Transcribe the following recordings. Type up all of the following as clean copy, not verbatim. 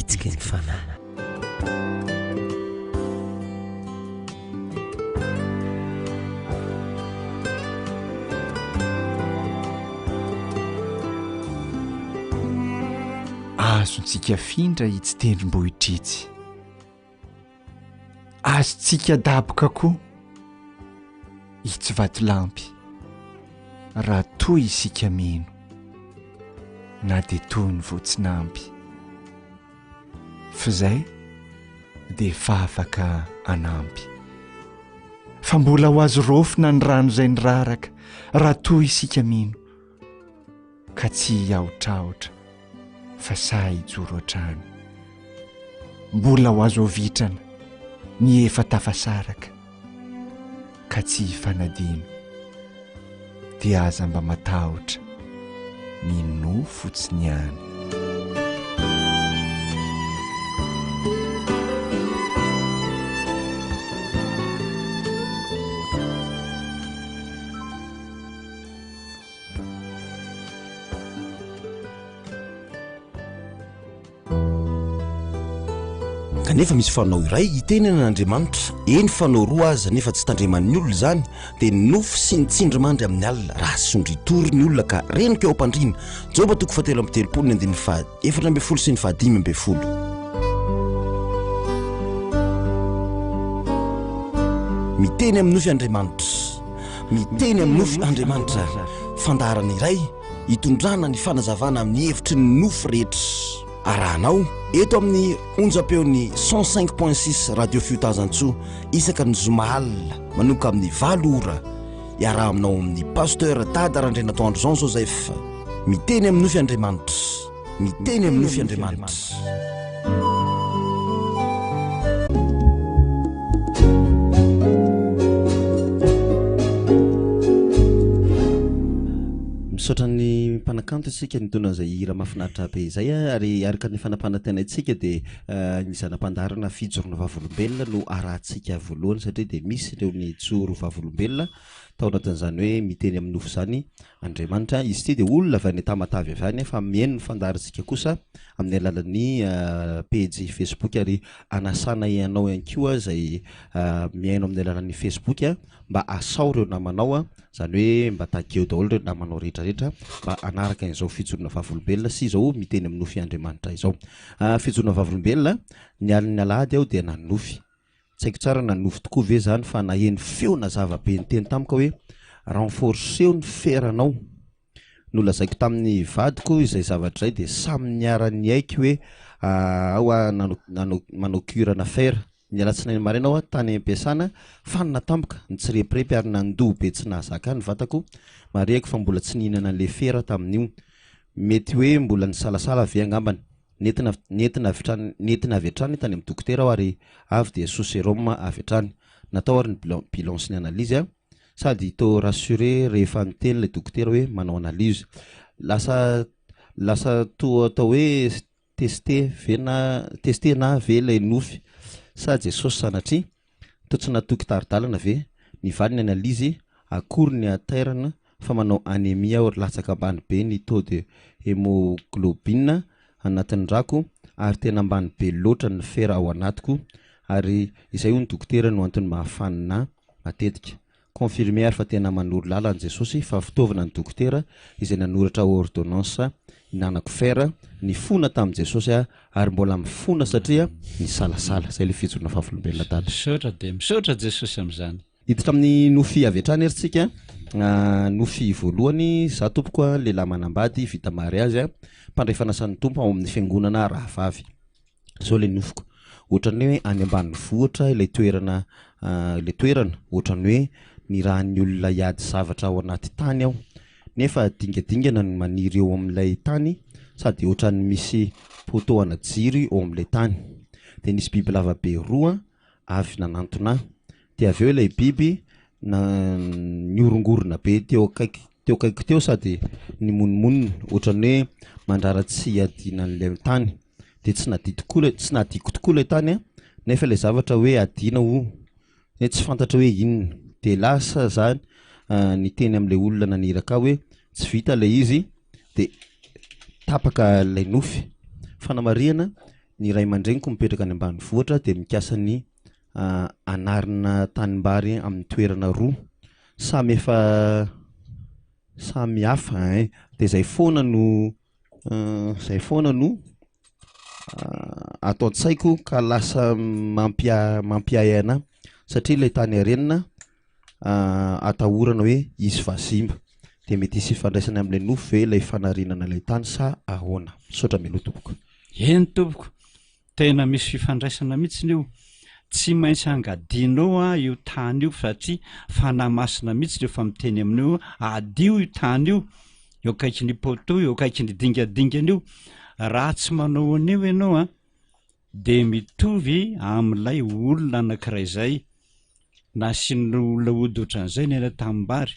vitsika ny fanahy. azontsika findra itsy tendrombohitritsy, azontsika daboka koa itsy vatolampy, raha toy isika mino na dia toy ny voatsinampy, fa zay dia fa afaka anampy, fa mbola ho azo rofina ny rano izay niraraka raha toy isika mino, ka tsy hiaotraotra fa sa hijoro an-trano, mbola ho azo vitrana ny efa tafasaraka, ka tsy hifanadino, dia aza mba matahotra mino fotsiny ihany. Kanefa misy fanao iray itenena n'Andriamanitra, eny fanao roa aza nefa tsy tandreman'ny olona zany, dia nofo sy ny tsindrimandry amin'ny alina raha sondritory ny olona ka reniko ao am-pandriana. Joba 7:4 sy 5. Miteny amin'ny nofy Andriamanitra, miteny amin'ny nofy Andriamanitra, fandarana iray hitondrana ny fanazavana amin'ny hevitry ny nofy rehetra. Arahanao eto amin'ny onjam-peon'ny 105.6 radio Fiotazantsoa isaka ny zoma alina manomboka amin'ny 7 ora, iaraha aminao amin'ny pasteur Tady Randrenatoandro Jean Joseph. Miteny amin'ny nofy Andriamanitra, miteny amin'ny nofy Andriamanitra. misaotra ny mpanakanto isika nidonan'izay hira mahafinaritra be izay, ary araka ny fanampanan-tenaitsika dia ny zanam-pandarana fijorona vavolombelona no arahantsika voalohany, satria dia misy ireo ny joro vavolombelona tao anatin'izany hoe miteny amin'ny nofo izany Andriamanitra. Izy ity dia olona avy any tamatavy avy any, fa mihaino ny fandarintsika kosa amin'ny alalan'ny page Facebook, ary anasana ianao ihany koa izay mihaino amin'ny alalan'ny Facebook mba asao ireo namanao, zany hoe mba takeo daholo ireo namanao rehetrarehetra mba anaraka izao fijorona vavolombelona sy izao miteny amin'ny nofy Andriamanitra izao. Fijorona vavolombelona ny alin'ny alahady aho dia nanofy, tsy haiko tsara nanofy tokoa ve zany, fa naheno feona zavabe ny teny tamiko hoe renforceo ny feranao. Nolazaiko tamin'ny vadiko izay zavatra izay dia samy niara-ny aiko hoe manao curana fera. Ny alatsinainy maraina aho tany am-piasana fanina tampoka ny tsirepirepy ary nandoha be tsy nahazaka ny vatako, mariako fa mbola tsy nihinana an'le fera tamin'io, mety hoe mbola ny salasala ve angambany. Nentina avy hatrany tany amin'ny dokotera aho, ary avy dia soserom avy hatrany, natao ary ny bilan sy ny analyse sady to rassuré rehefa niteny le dokotera hoe manao analyse. Lasa toa atao hoe teste na ve le nofy, sa Jesosy sanatria to tsy natoky taridalana ve nivaly ny analizy akory ny atairana fa manao anémia ary latsaka ambany be ny taux de hémoglobine anatin'ny rako, ary tena ambany be loatra ny fera ao anatiko, ary izay ho ny dokotera no antony mahafanina matetika. Confirmé ary fa tena manoro lalana Jesosy, fa fitaovana ny dokotera izay nanoratra ordonnance hinanako fera ny fona tamin'i Jesosy, ary mbola mifona satria ny salasala. Zay le fijorona vavolombelona tady. Misaotra Jesosy amin'izany. Hiditra amin'ny nofy avy hatrany erytsika. Nofy voalohany, za tompoko lehilahy manambady vita mariazy, mpandray fanasan'ny tompo ao amin'ny fiangonana Rahavavy. Zao le nofiko, ohatrany hoe any ambany vohitra ilay toerana, ohatrany hoe ny rahan'ny olona hiady zavatra ao anaty tany aho, nefa dingadingana ny maniry eo amin'ilay tany, sady ohatrany misy potoana jiro ao amin'ilay tany. Dia nisy biby lavabe roa avy nanantona, dia avy eo ilay biby niorongorona be teo akaiky teo, sady ny monomoniny ohatrany hoe mandraratsy adina an'ilay tany. Dia tsy nadiko tokoa ilay tany, nefa ilay zavatra hoe adina ho tsy fantatra hoe inona. Dia lasa zany niteny amin'ilay olona naniraka hoe tsy vita ilay izy, dia tapaka ilay nofy. Fanamariana ny ray aman-dreniko mipetraka any ambany vohatra de mikasa ny anarina tanimbary amin'ny toerana roa samy hafa de zay foana no atao an-tsaiko ka lasa mampiay ana satria ilay tany arenina atahorana hoe izy vazimba de mety isy fandraisana amin'ilay nofo ve ilay fanarinana ilay tany sa ahoana misaotra melo tompoko eny tompoko tena misy fifandraisana mihitsy io tsy maintsy angadianao io tany io satria fanamasina mihitsy rehefa miteny amin'io adio io tany io eo kaiky ny poto eo kaiky ny dingadingan'io raha tsy manao an'io ianao de mitovy amin'ilay olona anankiray zay nasian'ny olona ody ohatran'izay ny ena tamimbary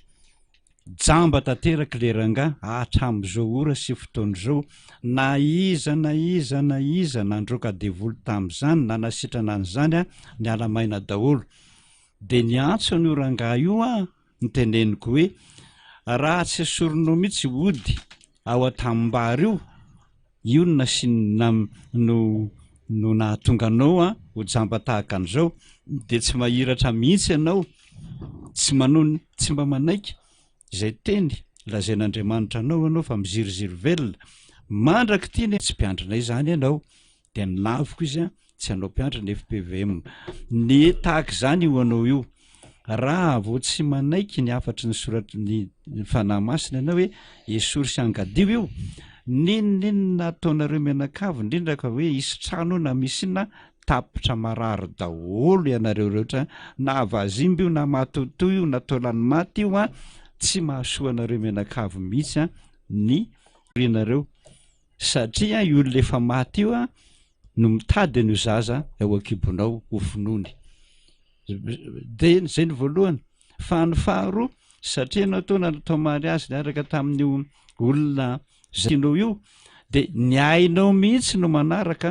jamba tanteraka le ranga hatram'izao ora sy fotoan'izao na iza nandroka devoly tam'izany na nasitrana an'izany ny alamaina daholo de ny antso an'io ranga io niteneniko hoe raha tsy soronao mihitsy ody ao atamimbary io no nasiana no nahatonga anao ho jamba tahaka an'izao de tsy mahiratra mihitsy ianao tsy mba manaiky zay teny lazain'Andriamanitra anao fa miziriziro velona mandraky tiany tsy mpiandrinay zany ianao de nilaviko izy tsy anao mpiandra ny FPVM ny tahaka zany io anao io raha vao tsy manaiky ny afatry ny soratry ny fanahymasina ianao hoe esory sy angadio io ninona ataonareo mianakavy indrindra ka hoe isy trano na misy na tapitra marary daholo ianareo rehetra na vazimby io na matoto io na taolany maty io tsy mahasoanareo mianakavy mihitsy ny renareo satria io lefa maty io no mitady an'io zaza ao akibonao ho finony de zay ny voalohany fa ny faharoa satria anao taona natao mariazy niaraka tamin'io olona zainao io de ny ainao mihitsy no manaraka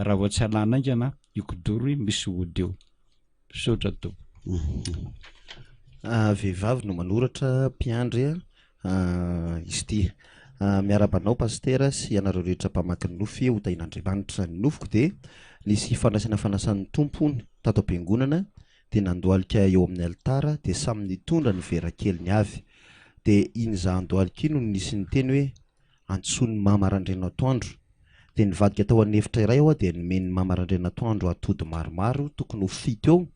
raha vao tsy alana aingana ikodoro misy ody eo misaotra to vehivavy no manoratra mpiandry izy ty miarabanao pastera sy ianareo rehetra mpamaky ny nofy ho tain'Andriamanitra ny nofoko de nisy fandraisana fanasan'ny tompony tato am-piangonana de nandoalika eo amin'ny altara de samy nitondra ny vera keliny avy de iny za andoalika ino no nisy ny teny hoe antsony mamarandrena atoandro de nivadika tao an'ny efitra iray ao de nomeny mamarandrena atoandro atody maromaro tokony ho fito eo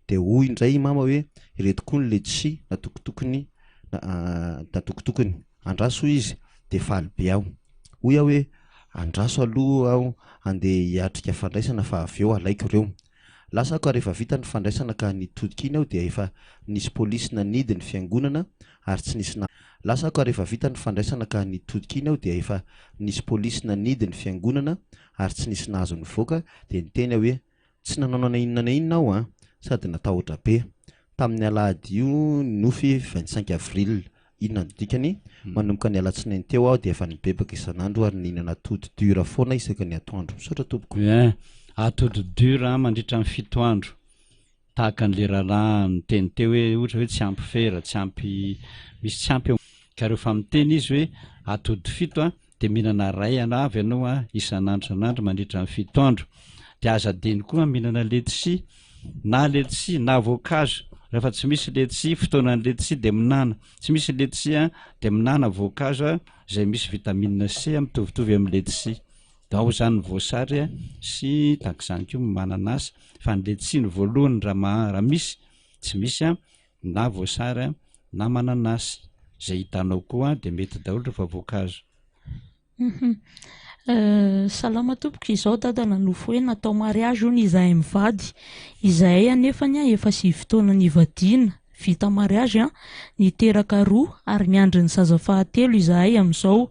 de hoy indray mama hoe ireto koa ny letsi natokotokony andraso izy de faly be aho hoy aho hoe andraso aloha aho andeha hiatrika fandraisana fa avy eo alaiko ireo lasa ka rehefa vita ny fandraisana ka nitodika iny aho de efa nisy polisy nanidy ny fiangonana ary tsy nisy lasa ka rehefa vita ny fandraisana ka nitodika iny aho de efa nisy polisy nanidy ny fiangonana ary tsy nisy nahazo ny voaka de niteny hoe tsy nanao na inona aho sady natahotra be tamin'ny alahady io nofy 25 avril inona ny dikany manomboka ny alatsinainy teo aho de efa nibebaka isan'andro ary nihinana atody dura foana isaka ny atoandro misaotra tompoko atody dura mandritra ny 7 andro tahaka an'le raharaha miteny teo hoe ohatra hoe tsy ampy fera tsy ampy misy tsy ampy ka rehefa miteny izy hoe atody 7 de mihinana ray avy ianao isan'andro san'andro mandritra ny 7 andro de aza deny koa mihinana letsi na voankazo rehefa tsy misy letsi fotoanany letsi de minana tsy misy letsi de minana voankazo zay misy vitamine C mitovitovy amin'ny letsi da ao zany ny voasary sy takizany koa mananasy fa ny letsi ny voalohany raha misy tsy misy na voasary na mananasy zay hitanao koa de mety daholo rehefa voankazo salama tompoko izao dadana nofo hoe natao mariazy ony izahay mivady izahay anefany efa sy fotoana nivadiana vita mariazy niteraka roa ary miandry ny zaza fahatelo izahay amin'izao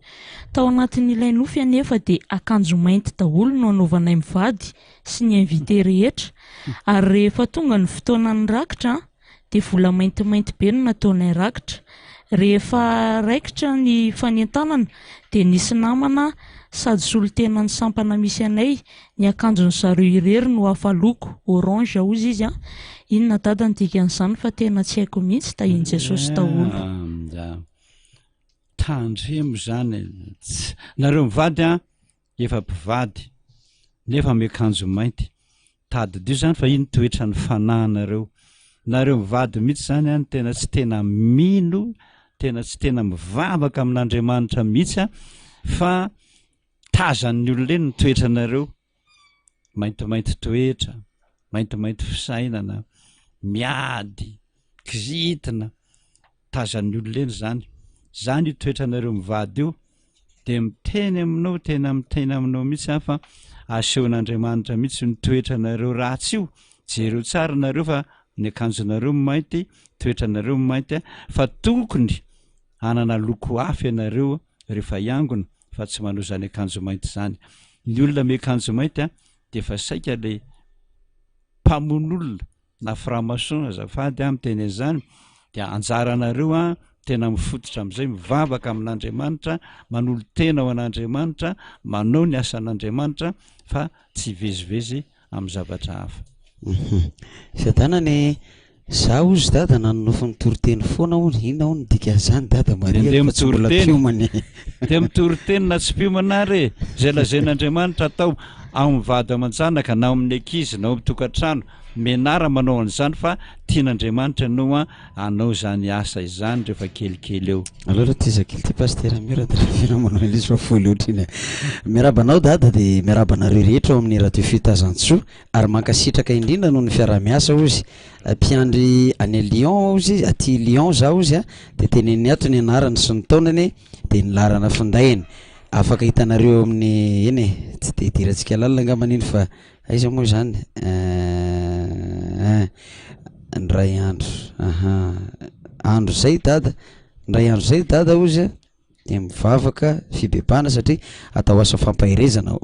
tao anatin'ilay nofy anefa de akanjo mainty daholo no anaovanay mivady sy ny invité rehetra ary rehefa tonga ny fotoana ny rakitra de vola maintimainty be no nataonay rakitra rehefa raikitra ny fanentanana de nisy namana sady solotena ny sampana misy anay ny akanjon'ny zareo irery no hafa loko orange ozy izy inona dada ny dikan'izany fa tena tsy haiko mihitsy tahin'i Jesosy daholo tandremo zany nareo mivady efa mpivady nefa miakanjo mainty tadidio zany fa iny toetra ny fanahinareo nareo mivady mihitsy zany any tena tsy tena mino tena tsy tena mivavaka amin'Andriamanitra mihitsy a fa tazan'ny olona eny ny toetra nareo maintimainty toetra maintimainty fisainana miady kizitina tazan'ny olona eny zany io toetra nareo mivady io de miteny aminao tena miteny aminao mihitsy fa asehon'Andriamanitra mihitsy ny toetra nareo ratsy io jereo tsara nareo fa ny akanjonareo mainty toetra nareo mainty fa tokony anana loko hafa ianareo rehefa iangona fa tsy manao zany akanjo mainty zany ny olona miakanjo mainty de fa saika le mpamon'olona na framason azafady miteny an'izany de anjaranareo tena mifototra amin'izay mivavaka amin'Andriamanitra manolo tena ao an'Andriamanitra manao ny asan'Andriamanitra fa tsy vezivezy amin'ny zavatra hafa fiadanany za ozy dada nanonofo ny toriteny foana ho inona ho ny dika zany dada Maria fa tsy mbola piomany de mitoriteny na tsy piomana re zay lazain'Andriamanitra atao ao mivady aman-janaka na amin'ny ankizy na mitokantrano menara manao an'izany fa tian'Andriamanitra anao anao zany asa izany rehefa kelikely eo aloha tizakely ty paster mira de fina manao izy fa foly oatra iny miarabanao dada de miarabanareo rehetra ao amin'ny radio fitazantsoa ary mankasitraka indrindra noho ny fiaramiasa ozy mpiandry any Lyon ozy aty Lyon za ozy de teneny ato ny anarany sy ny taonany de nilarana findainy afaka hitanareo amin'ny eny tsy de idiratsika lalina angamaniny fa aiza moa zany ndray andro zay dada ndray andro zay dada ozy de mivavaka fibebana satria atao asa fampahirezana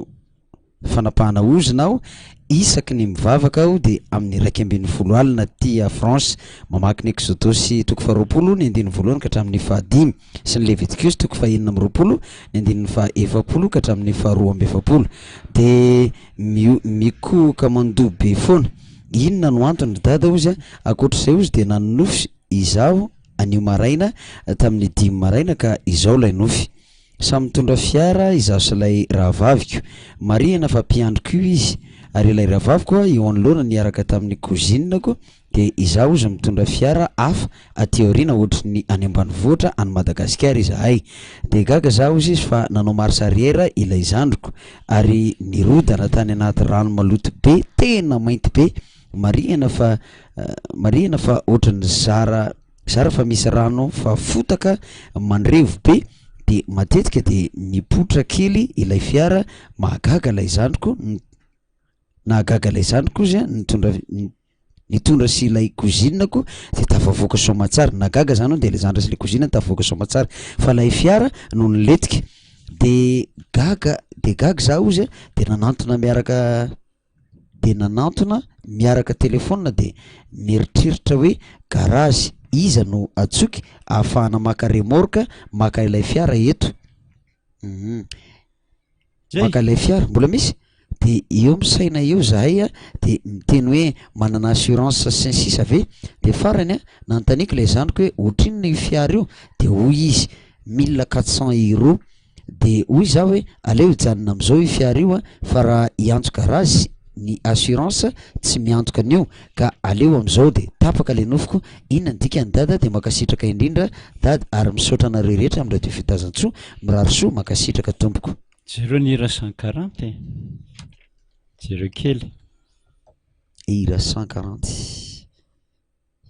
fanapahana ozinao isaky ny mivavaka aho de amin'ny 120 alina ty a France mamaky ny Exodus 20 ny 15 ka hatramin'ny 15 sy ny Leviticus 19 ny 20 ka hatramin'ny 20 de mikoka mandobe foana inona no antony dada ozy akoatr'izay ozy de nanonofy izaho anio maraina tamin'ny 10 maraina ka izao lay nofy samy mitondra fiara izaho sy lay rahavaviko Maria na fa mpiandriko io izy ary ilay rahavaviko eo anoloana niaraka tamin'ny cousinako de izaho ozy mitondra fiara hafa aty aoriana ohatry ny any ambanivohitra any Madagasikara izahay de gaga zaho ozy izy fa nanao marche arrière ilay zandriko ary nirodana tany anaty rano maloto be tena mainty be marihana fa ohatran'ny zara fa misy rano fa fotaka mandrevo be de matetika de mipotra kely ilay fiara mahagaga lay zandriko nahagaga lay zandriko ozy nitondra sy ilay cousinako de tafavoaka somatsara nagaga zany de le zandra sy le cousine tafavoaka somatsara fa lay fiara no niletika de gaga za ozy de nanantona miaraka telefona de mieritreritra hoe garage iza no atsoky ahafahana maka remorka maka ilay fiara eto maka ilay fiara mbola misy de eo misaina eo zahay de miteny hoe manana assurance sin ave de farany nantaniko lay zandriko hoe ohatrinona io fiara io de hoy izy 1400 € de hoy za hoe aleo hijanona am'izao io fiara io fa raha hiantso garage ny assurance tsy miantoka an'io ka aleo am'izao de tapaka le nofoko inona ny dikany dada de makasitraka indrindra dada ary misaotra anareo rehetra amin'ny radio fitazantsoa mirarisoa makasitraka tompoko jereo ny ira 140 jereo kely ira 140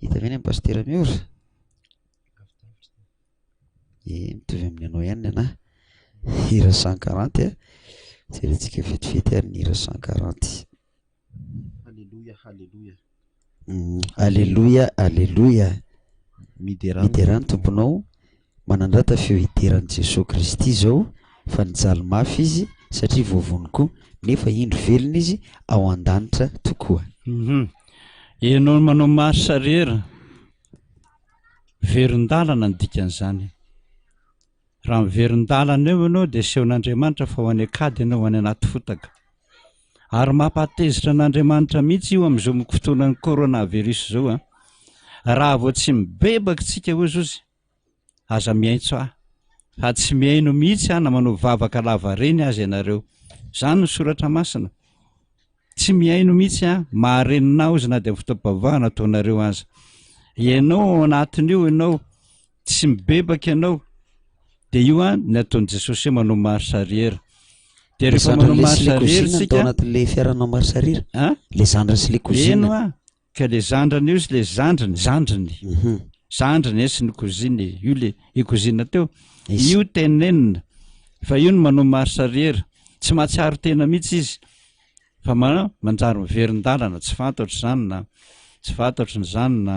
hita ve ny amin'ny pastera miora mitovy amin'ny anao ihany ana ira 140 jerentsika vetivety ary ny ira 140 alleluia miderany tomponao manandrata feo hideran'i Jesosy Kristy zao fa nijaly mafy izy satria voavoniko nefa indro velona izy ao an-danitra tokoa enao manao marche arrière verin-dalana ny dikan'izany raha miverin-dalana eo ianao de sehon'Andriamanitra fa ho any akady ianao any anaty fotaka ary mampatezitra an'Andriamanitra mihitsy io am'izao fotoanan'ny coronavirus zao raha vao tsy mibebaka tsika hoy zozy aza miaintso fa tsy miaino mihitsy na manao vavaka lava reny azy ianareo zany ny soratra masina tsy miaino mihitsy a mahareninao izy na de fotoam-pavahana ataonareo azy ianao anatin'io ianao tsy mibebaka ianao de io a ny ataon'i Jesosy hoe manao marsariera de rehefa manao marsariera sika anatin'le fiaranao marsariera a le zandrany sy le kozina eno a ka le zandrany io sy le zandrany sy ny koziny io le ikozina teo io tenenina fa io no manao marsariera tsy mahatsiaro tena mihitsy izy fa manjary miverin-dalana tsy fantatro zany na tsy fantatro ny zany na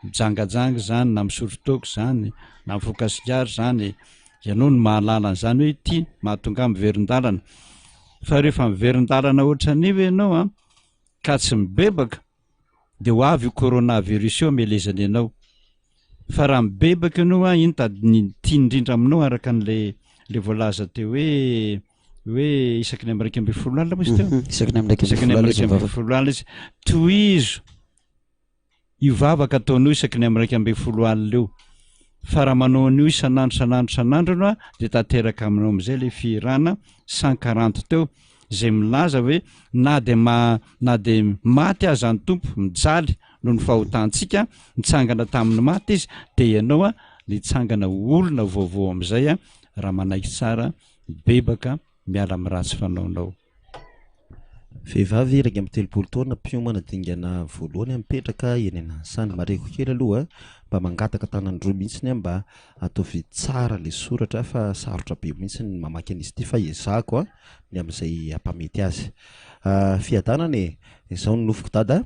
mijangajanga zany na misorotoko zany na mifokasikary zany ianao no mahalala an'izany hoe ity mahatonga miverin-dalana fa rehefa miverin-dalana ohatran'io ianao a ka tsy mibebaka de ho avy io coronavirus io amelezany ianao fa raha mibebaka ianao a iny tady tia indrindra aminao araka an'le voalaza teo hoe isaky ny am'raika amby folo alina moa izy teo isaky ny am'raika amby folo alina izy tohizo io vavaka ataonao isaky ny am'raika amby folo alina eo fa raha manao an'io isan'andro no a de tanteraka aminao am'izay le firana 140 teo zay milaza hoe na de maty aza ny tompo mijaly no ny fahotantsika nitsangana tamin'ny maty izy de ianao a nitsangana olona vaovao am'izay a raha manaiky tsara bebaka miala am'ratsy fanaonao vehivavy iraika amby 3 taona piomana dingana voalohany mipetraka eny an'Ansany mareko kely aloha mba mangataka tanandroa mihitsiny mba ataovy tsara le soratra fa sarotra be mihitsy ny mamaky an'izy ity fa ezahako a ny am'izay ampamety azy fiadanana izao ny nofoko dada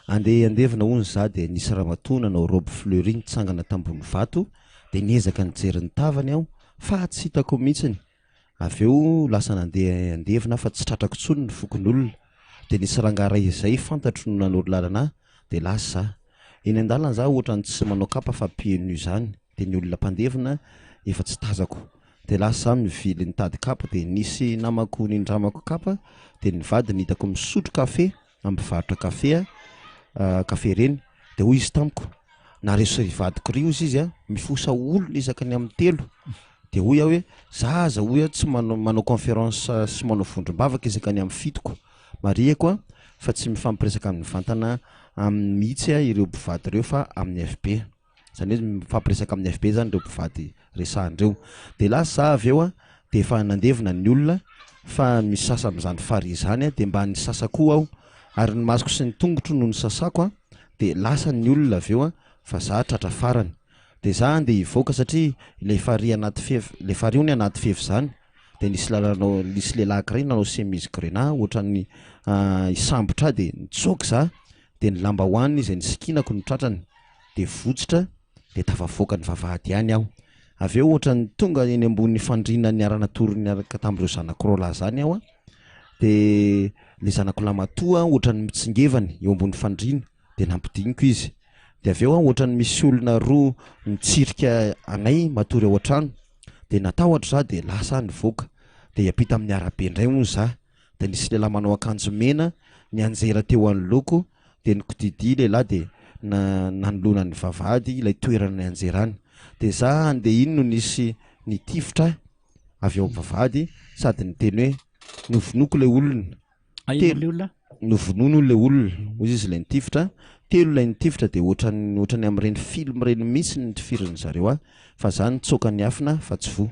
andevina hono za de nisy ramatona nao robe fleury nitsangana tambony vato de niezaka nijery ny tavany aho fa tsy hitako mihitsiny avy eo lasa andevina fa tsy tratrako tsony ny fokon'olona de nisy rangara izay fantatro no nanoro lalana de lasa eny an-dalana za ohatrany tsy manao kapa fa pienu zany de ny olona mpandevina efa tsy tazako de lasa mivily nitady kapa de nisy namako nindramako kapa de nivady nitako misotro kafe ampivarotra kafe kafe reny de hoy izy tamiko nareso ivadiko rio izy a mifosa olona isaka ny amin'ny telo de hoy aho hoe zaza hoy a tsy manao conférence sy manao vondrombavaka isaka ny amin'ny fitoko mariako a fa tsy mifampiresaka amin'ny vantana mihitsy a ireo mpivady ireo fa amin'ny FB zany hoe mifampiresaka amin'ny FB zany ireo mpivady resahandreo de lasa avy eo a de efa nandevina ny olona fa misy sasa am'izany fary zany a de mba ny sasako aho ary ny masoko sy ny tongotro no ny sasako a de lasa ny olona avy eo a fa za tratra farany de za ande hivoaka satria le fary anaty fefy le fary io ny anaty fefy zany de nisy lehilahy ankiray nanao chemise grenat ohatran'ny isambotra de nitsoky za de ny lamba hoaniny izay nisikinako ny tratrany de votsitra de tafavoaka ny vavahady ihany aho avy eo ohatran'ny tonga eny ambony fandriana ny aranatoro ny araka tamin'ireo zanak'rola zany aho a de le zanak'olahy matoa ohatran'ny mitsingevany eo ambony fandriana de nampidiniko izy de avy eo ohatran'ny misy olona roa mitsirika anay matory ao an-trano de natahotra za de lasa nivoaka de hiampita amin'ny arabe indray moa za de nisy lehilahy manao akanjo mena ny anjera teo anoloko de nikodidia lehilahy de nanolona ny vavahady ilay toerana anjerany de za ande iny no nisy nitifitra avy eo vavahady sady niteny hoe novinoko le olona novonono le olona ozy izy lay nitifitra telo lay nitifitra de ohatrany am'ireny film reny misy ny tifirany zareo a fa za nitsoka ny afina fa tsy vo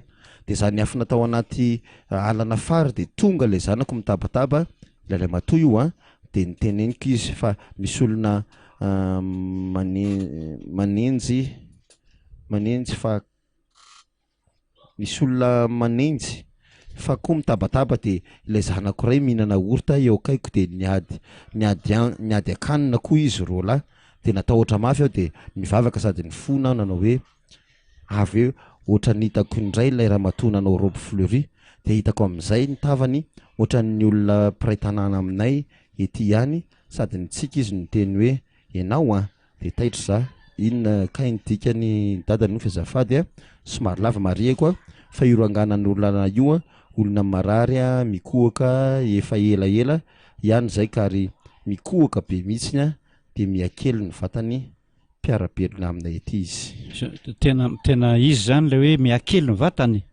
de za ny afina tao anaty alana fary de tonga le zanako mitabataba lay matoa io a de niteneniko izy fa misy olona manenjy fa misy olona manenjy fa koa mitabataba de ilay zanako ray mihinana orta eo akaiko de niady akanina koa izy rola de natao oatra mafy aho de mivavaka sady ny fona aho nanao hoe avy eo oatra ny hitako indray ilay raha matoa nanao robe fleury de hitako am'izay ny tavany ohatran'ny olona mpiray tanàna aminay ety ihany sady nitsika izy niteny hoe ianao a de taitra za inona kainy dikany dadany nofy azafady a somary lava mariako a fa iroanganany olona io a olona marary a mikohaka efa elaela ihany zay ka ary mikohaka be mihitsiny a de miakely ny vatany mpiarabelona aminay ety izy tena izy zany le hoe miakely ny vatany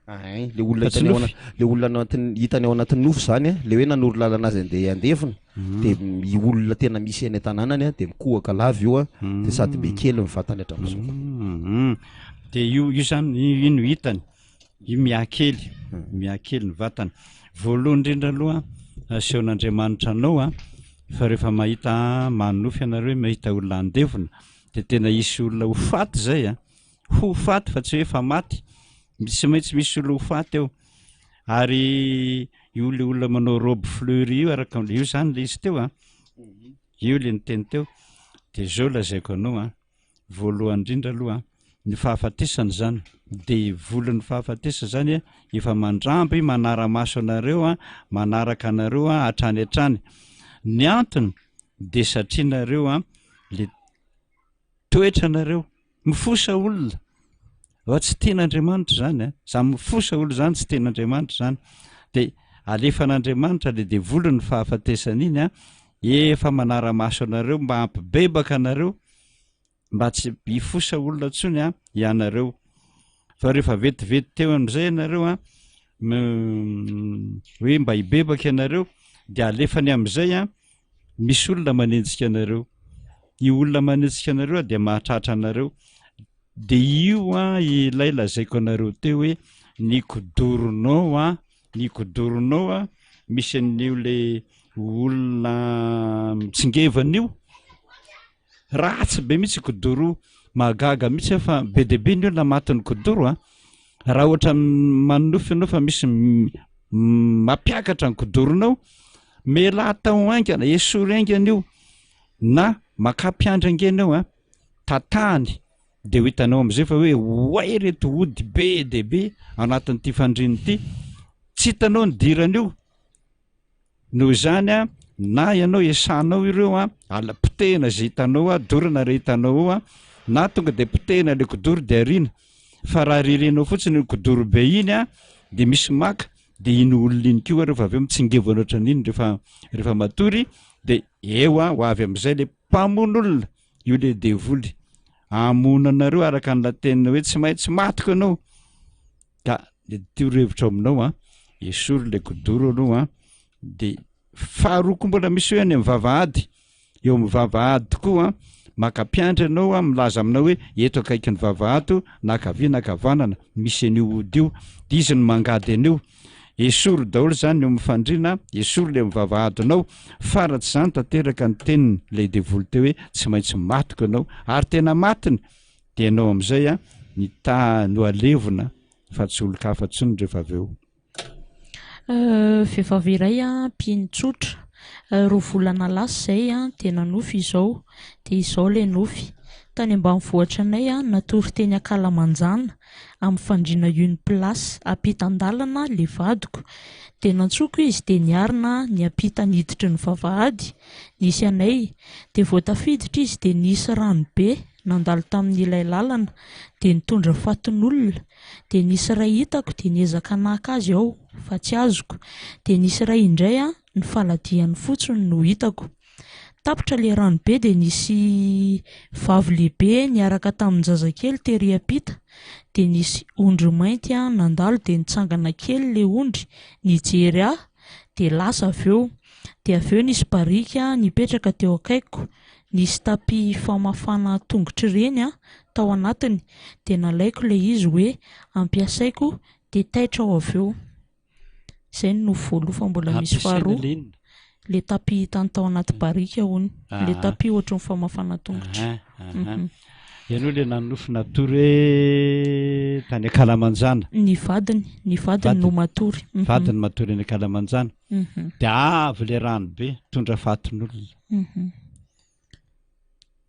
le olona hitany ao anatin'ny nofo zany a le hoe nanoro lalana azy andeha andevina de i olona tena misy any tanànany a de mikohaka lava io a de sady be kely mivatany hatramin'izao de io zany ino hitany io miakely ny vatany voalohany indrindra aloha asehon'Andriamanitra anao a fa rehefa mahita manofy ianareo mahita olona andevona de tena isy olona ho faty zay a ho faty fa tsy hoe fa maty misy maintsy misy olona ho faty eo ary io le olona manao robe fleurie io araka io zany le izy teo a io le niteny teo de zao lazaiko anao a voalohany indrindra aloha ny fahafatesany zany de volon'ny fahafatesa zany a efa mandramby manara-maso anareo a manaraka anareo a hatrany hatrany ny antony de satria nareo a le toetra anareo mifosa olona fa tsy ten'Andriamanitra zany a za mifosa olo zany tsy ten'Andriamanitra zany de alefan'Andriamanitra le de volon'ny fahafatesany iny a efa manara-maso anareo mba hampibebaka anareo mba tsy hifosa olona ntsony a ianareo fa rehefa vetivety teo am'izay ianareo a hoe mba hibebaka ianareo de alefany am'izay a misy olona manenjika anareo io olona manenjika anareo de mahatratra anareo de io a ilay lazaiko anareo teo hoe nikodoronao a misy an'io le olona mitsingevan'io ratsy be mihitsy kodoro magaga mihitsy fa be deabe ny olona matin'ny kodoro a raha ohatra manofy anao fa misy mampiakatra ny kodoronao mela atao aingana esory aingana io na makapiandra angenao a tatahany de ho hitanao am'izay fa hoe oay reto ody be deabe anatin'ity fandriny ity tsy hitanao ny diran'io noho zany a na ianao esanao ireo a ala potehina zay hitanao a dorana re hitanao a na tonga de potehina le kodoro de arina fa raha rirenao fotsiny ny kodoro be iny a de misy maka de iny olona iny kio rehefa avy eo mitsingevana ohatran'iny rehefa matory de eo a ho avy am'izay le mpamon'olona io le devoly amona anareo araka ny latenina hoe tsy maintsy matiko anao ka de tiorevitra aminao a esory le kodoro aloha a de faharoko mbola misy hoe any amin'ny vavahady eo amin'ny vavahady tokoa makapiandra anao a milaza aminao hoe eto akaiky ny vavahady nakavia nakavanana misy an'io ody io de izy ny mangady an'io esory daholo zany eo mifandrina esory le mivavahadinao faratsy zany tanteraka ny teniny le devoly teo hoe tsy maintsy matiko anao ary tena matiny de anao am'izay a no alevona fa tsy olo-kafa tsony rehefa avy eo vehivavy iray a mpinotsotra roa volana lasa zay a tena nofy izao de izao le nofy tany ambanivohitra anay a natory teny Akalamanjana amin'ny fandriana Uniplace ampitan-dalana le vadiko de nantsoko izy de niarina ny ampita niditry ny vavahady nisy anay de vao tafiditra izy de nisy rano be nandalo tamin'ilay lalana de nitondra fatin'olona de nisy ray hitako de niezaka naka azy ao fa tsy azoko de nisy ray indray a ny faladiany fotsiny no hitako tapitra le rano be de nisy vavy lehibe niaraka tamin'ny zazakely tery ampita de nisy ondry mainty a nandalo de nitsangana kely le ondry nijery de lasa aveo de aveo nisy barika nipetraka teo akaiko nisy tapi famafana tongotry reny a tao anatiny de nalaiko le izy hoe ampiasaiko de taitra ao aveo zay no voalofa mbola misy faharoa le tapi tany tao anaty barika hony le tapi ohatry ny famafana tongotry ianao le nanofy natory tany Akalamanjana ny vadiny no matory vadiny matory any Akalamanjana de avy le rano be tondra fatin'olona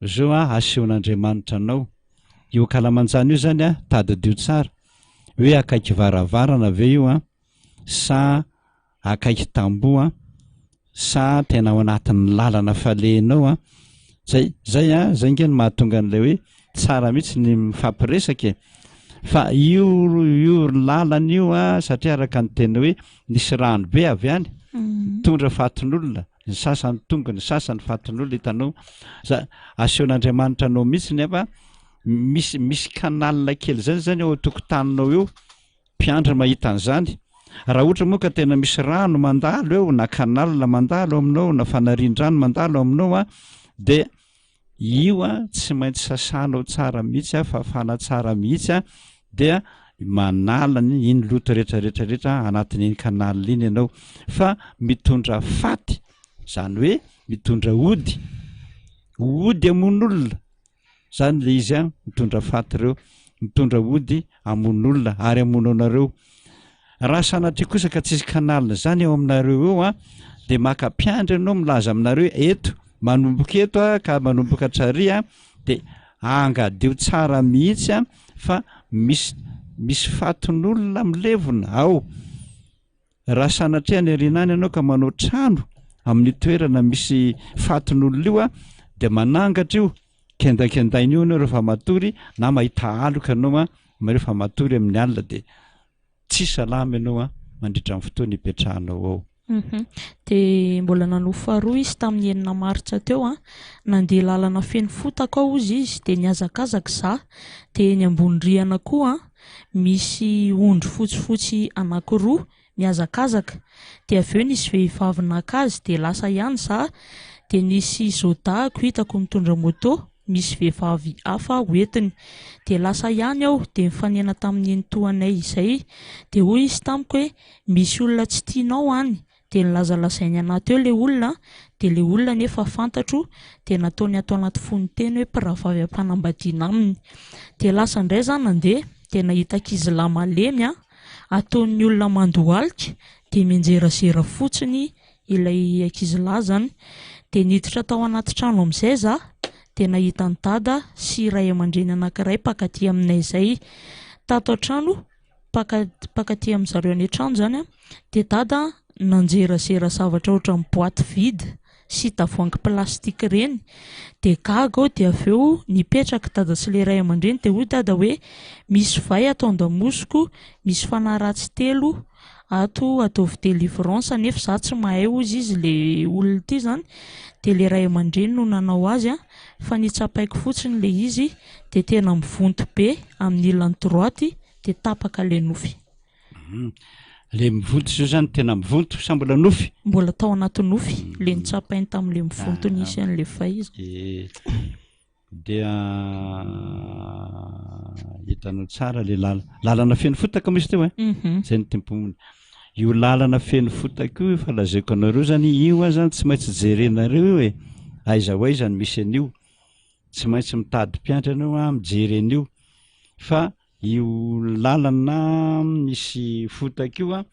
zao a asehon'Andriamanitra anao io Akalamanjana io zany a tadidio tsara hoe akaiky varavarana ave io a sa akaiky tamboa sa tena ao anatin'ny lalana falenao a zay a zay nge ny mahatonga an'ilay hoe tsara mihitsy ny mifampiresaka fa io lalana io a satria araka ny tena hoe nisy rano be avy any tondra fatin'olona ny sasany tonga ny sasany fatin'olona hitanao asehon'Andriamanitra anao mihitsy nefa misy kanalina kely zany ao tokotaninao eo mpiandra mahita an'izany raha ohatra moa ka tena misy rano mandalo eo na kanala mandalo aminao na fanarian-drano mandalo aminao a de io a tsy maintsy sasanao tsara mihitsy a fafana tsara mihitsy a dia manalany iny loto rehetrarehetrarehetra anatin'iny kanala iny ianao fa mitondra faty zany hoe mitondra ody amon'olona zany le izy a mitondra faty reo mitondra ody amon'olona ary amono anareo raha sanatria kosa ka tsisy kanalina zany eo aminareo eo a de maka-piandry ianao milaza aminareo eto manomboka eto a ka manomboka hatrary a de angadio tsara mihitsy a fa misy fatin'olona milevona ao raha sanatria ny arinany ianao ka manao trano amin'ny toerana misy fatin'olona io a de manangatra io kendakendainy io anao rehefa matory na mahita aloka anao a rehefa matory amin'ny alina de tsy salama ianao a mandritra amin'ny fotoana ipetrahanao ao. De mbola nanofo faharoa izy tamin'ny enina martsa teo a nandeha lalana feno fotaka ao izy de niazakazaka za de ny ambony rihana koa misy ondry fotsifotsy anankiroa miazakazaka de aveo nisy vehivavy nakazy de lasa ihany za de nisy zodako hitako mitondra moto misy vehivavy hafa hoentiny de lasa ihany aho de mifanena tamin'ny enitoanay izay de hoy izy tamiko hoe misy olona tsy tianao any de nilazalasainy anaty eo le olona de le olona nefa fantatro de nataony atao anaty fonoteny hoe mpiravavy ampanambadiana aminy de lasa indray zany nandeha de nahitan-kizy lahy malemy ataon'ny olona mandohalika de mienjerazera fotsiny ilay ankizy lahy zany de niditra tao anaty trano amin'izay za de nahita ny dada sy ray aman-dreny anankiray pakaty aminay zay tato an-trano pakaty amin'zareo any an-trano zany de dada nanjerazera zavatra ohatra ny boaty vide sy tavoahangy plastika reny de gaga ao de aveo nipetraka dada sy le ray aman-dreny de hoy dada hoe misy vay ato an-damosiko misy fanahy ratsy telo ato ataovy délivrance nefa za tsy mahay ozy izy le olona ty zany de le ray aman-dreny no nanao azy fa nitsapaiko fotsiny le izy de tena mivonto be amin'ny ilany droity de tapaka le nofy. Le mivonto zio zany tena mivonto sa mbola nofy? Mbola tao anaty nofy le nitsapainy tamin'le mivonto nisy an'le fay izy. Dia hitanao tsara le lalana feno fotaka misy teo zay ny tempomony io lalana feno fotaka io fa lazaiko anareo zany io a zany tsy maintsy jerenareo io aiza ho aiza ny misy an'io tsy maintsy mitady mpiandry anao mijery an'io fa io lalana misy fotaka io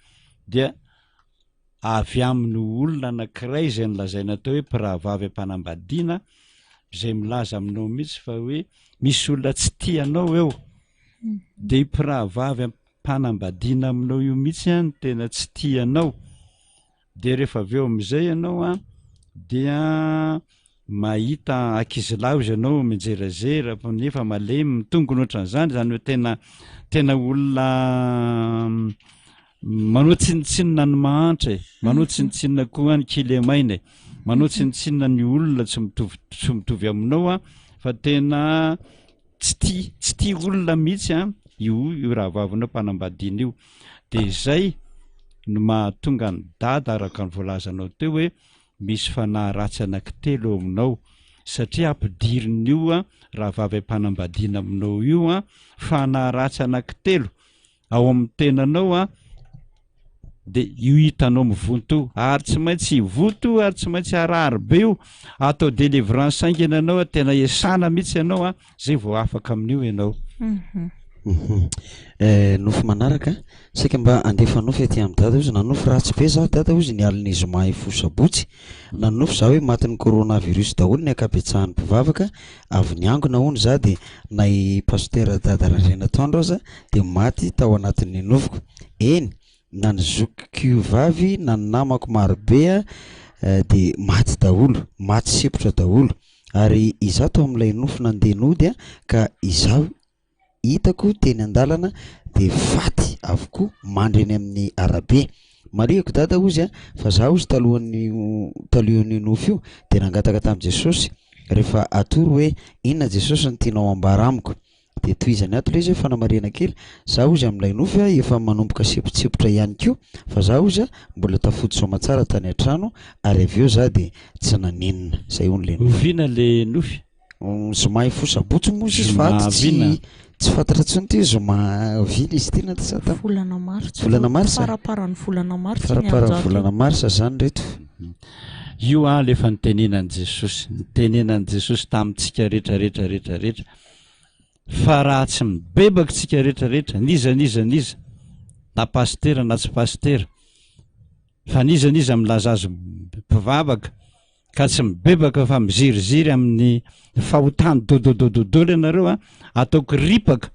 dia avy amin'ny olona anankiray izay nolazaina tao hoe mpiravavy ampanambadiana izay milaza aminao mihitsy fa hoe misy olona tsy tianao eo de mpiravavy ampanambadiana aminao io mihitsy no tena tsy tianao de rehefa aveo amin'izay ianao dia mahita ankizilahy izy ianao mijerazera nefa malemy mitongony ohatran'izany zany hoe tena olona manao tsinitsinina ny mahantra manao tsinitsinina koa ny kilemaina manao tsinitsinina ny olona tsy mitovy aminao fa tena tsy tia olona mihitsy io rahavavinao mpanambadiana io de izay no mahatonga ny dada araka ny voalazanao teo hoe misy fanahy ratsy anankitelo eo aminao satria ampidirin'io rahavavy ampanambadiana aminao io fanahy ratsy anankitelo ao amin'ny tenanao de io hitanao mivonto ary tsy maintsy voto ary tsy maintsy arary be io atao délivrance saingana anao tena esana mihitsy ianao zay vao afaka amin'io ianao. Nofo manaraka saika mba andefa nofo aty amin'ny dada ozy nanofo ratsy be za dada ozy ny alina mahay fosabotsy nanofo za hoe matin'ny coronavirus daholo ny akabetsahan'ny mpivavaka avy niangona hony za de nay pasteur dada Randrena Tondroza de maty tao anatin'ny nofoko eny na ny zoky vavy na ny namako marobe de maty daholo maty sepotra daholo ary izaho tao amin'ilay nofo nandeha nody ka izaho hitako teny andalana de faty avokoa mandreny amin'ny arabe mariako dada ozy fa za ozy talohan'ny nofo io de nangataka tamin'i Jesosy rehefa atoro hoe inona Jesosy ny tianao ambara amiko de toizany ato le izy fanamarena kely za ozy am'ilay nofy a efa manomboka sipotsipotra ihany ko fa za ozy a mbola tafody somatsara tany an-trano ary avy eo za de tsy nanenina zay on'le ovina le nofy zoma fosabotsy mozy izy fa tsy fantatra tsony ty zoma vina izy ty natsata volana martsa volana marsa faraparan'ny volana martsa faraparan'ny volana marsa zany reto io a lefa nitenenan' jesosy nitenenan' jesosy tamintsika rehetrarehetrarehetrarehetra fa raha tsy mibebaka tsika rehetrarehetra nizaniza na pastera na tsy pastera fa nizaniza milaza azo mpivavaka ka tsy mibebaka fa miziriziry amin'ny fahotany dododododolo ianareo a ataoko ripaka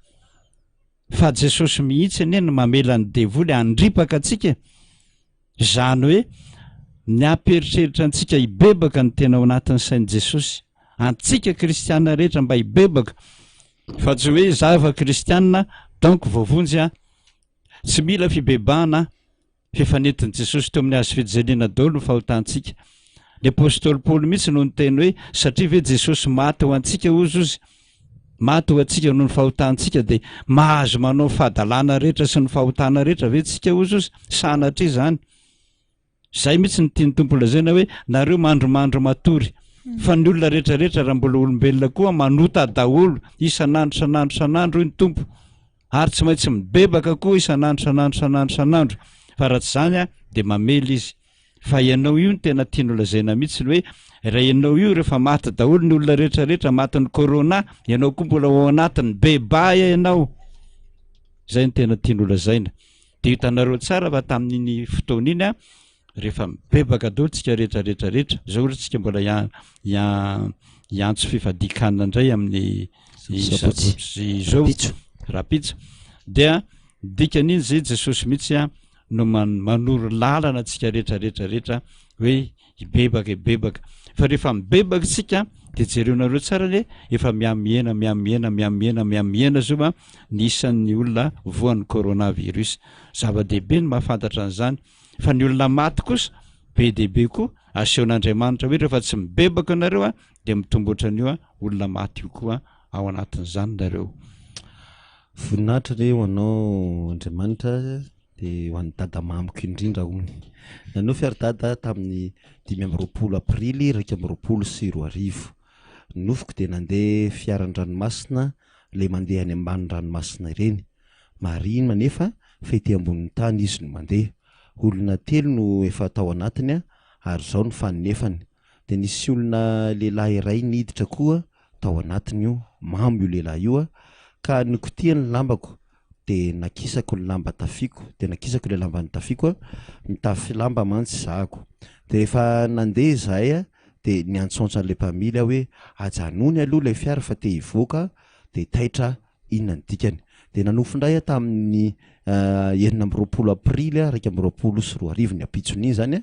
fa jesosy mihitsy anie no mamelany devoly andripaka atsika zany hoe ny amperitreritra antsika hibebaka ny tena ao anatin'ny sain' jesosy antsika kristiana rehetra mba hibebaka fa tsy hoe zava kristianina donc voavonjy a tsy mila fibebahana fifanentin' jesosy teo amin'ny azo fijaliana daholo ny fahotantsika ny apôstôly paoly mihitsy no ny teny hoe satria ve jesosy maty ho antsika ozy maty ho antsika noho ny fahotantsika de mahazo manao fahadalàna rehetra sy ny fahotana rehetra ve tsika ozy sanatry zany zay mihitsy ny tiany tompo lazaina hoe nareo mandromandro matory fa ny olona rehetrarehetra raha mbola olombelona koa manota daholo isan'andro iny tompo ary tsy maintsy mibebaka koa isan'andro fa raha tsy zany a de mamely izy fa ianao io ny tena tiany lazaina mihitsy ny hoe raha ianao io rehefa maty daholo ny olona rehetrarehetra matiny corona ianao koa mbola ao anatiny bebaya ianao zay ny tena tiany lazaina de hitanareo tsara fa tamin'iny fotoana iny a rehefa mibebaka daholo tsika rehetrarehetrarehetra zao ohatsy tsika mbola iantso fifadikanina indray amin'ny sabotsy zao rapitso dia dikan'iny zay jesosy mihitsy a no manoro lalana atsika rehetrarehetrarehetra hoe hibebaka fa rehefa mibebaka tsika de jereonareo tsara le efa miamiena zao a nisan'ny olona voan'ny coronavirus zava-dehibe ny mahafantatra an'izany fa ny olona maty kosa be dehibe koa aseon'andriamanitra hoe rehefa tsy mibebaka nareo a de mitombotra an'io a olona maty io koa ao anatin'izany nareo voninahitra le ho anao andriamanitra de ho an'ny dada mamiko indrindra ony nanao fiari-dada tamin'ny 5 aprily 2024 nofiko de nandeha fiaran-dranomasina le mandeha any ambanin-dranomasina ireny marina nefa fety ambonin'ny tany izy no mandeha olona telo no efa tao anatiny a ary zao ny faninefany de nisy olona lehilahy iray niditra koa tao anatiny io mamo io lehilahy io a ka nikotiany lambako de nakisako ny lamba tafiko de nakisako le lamba ny tafiko a mitafy lamba mantsy zahako de rehefa nandeha zahay a de niantsoantson'le mpamily a hoe ajanony aloha le fiara fa te hivoaka de taitra inona ny dikany de nanofindray a tamin'ny 20 aprily a 2024 ny apitson'iny zany a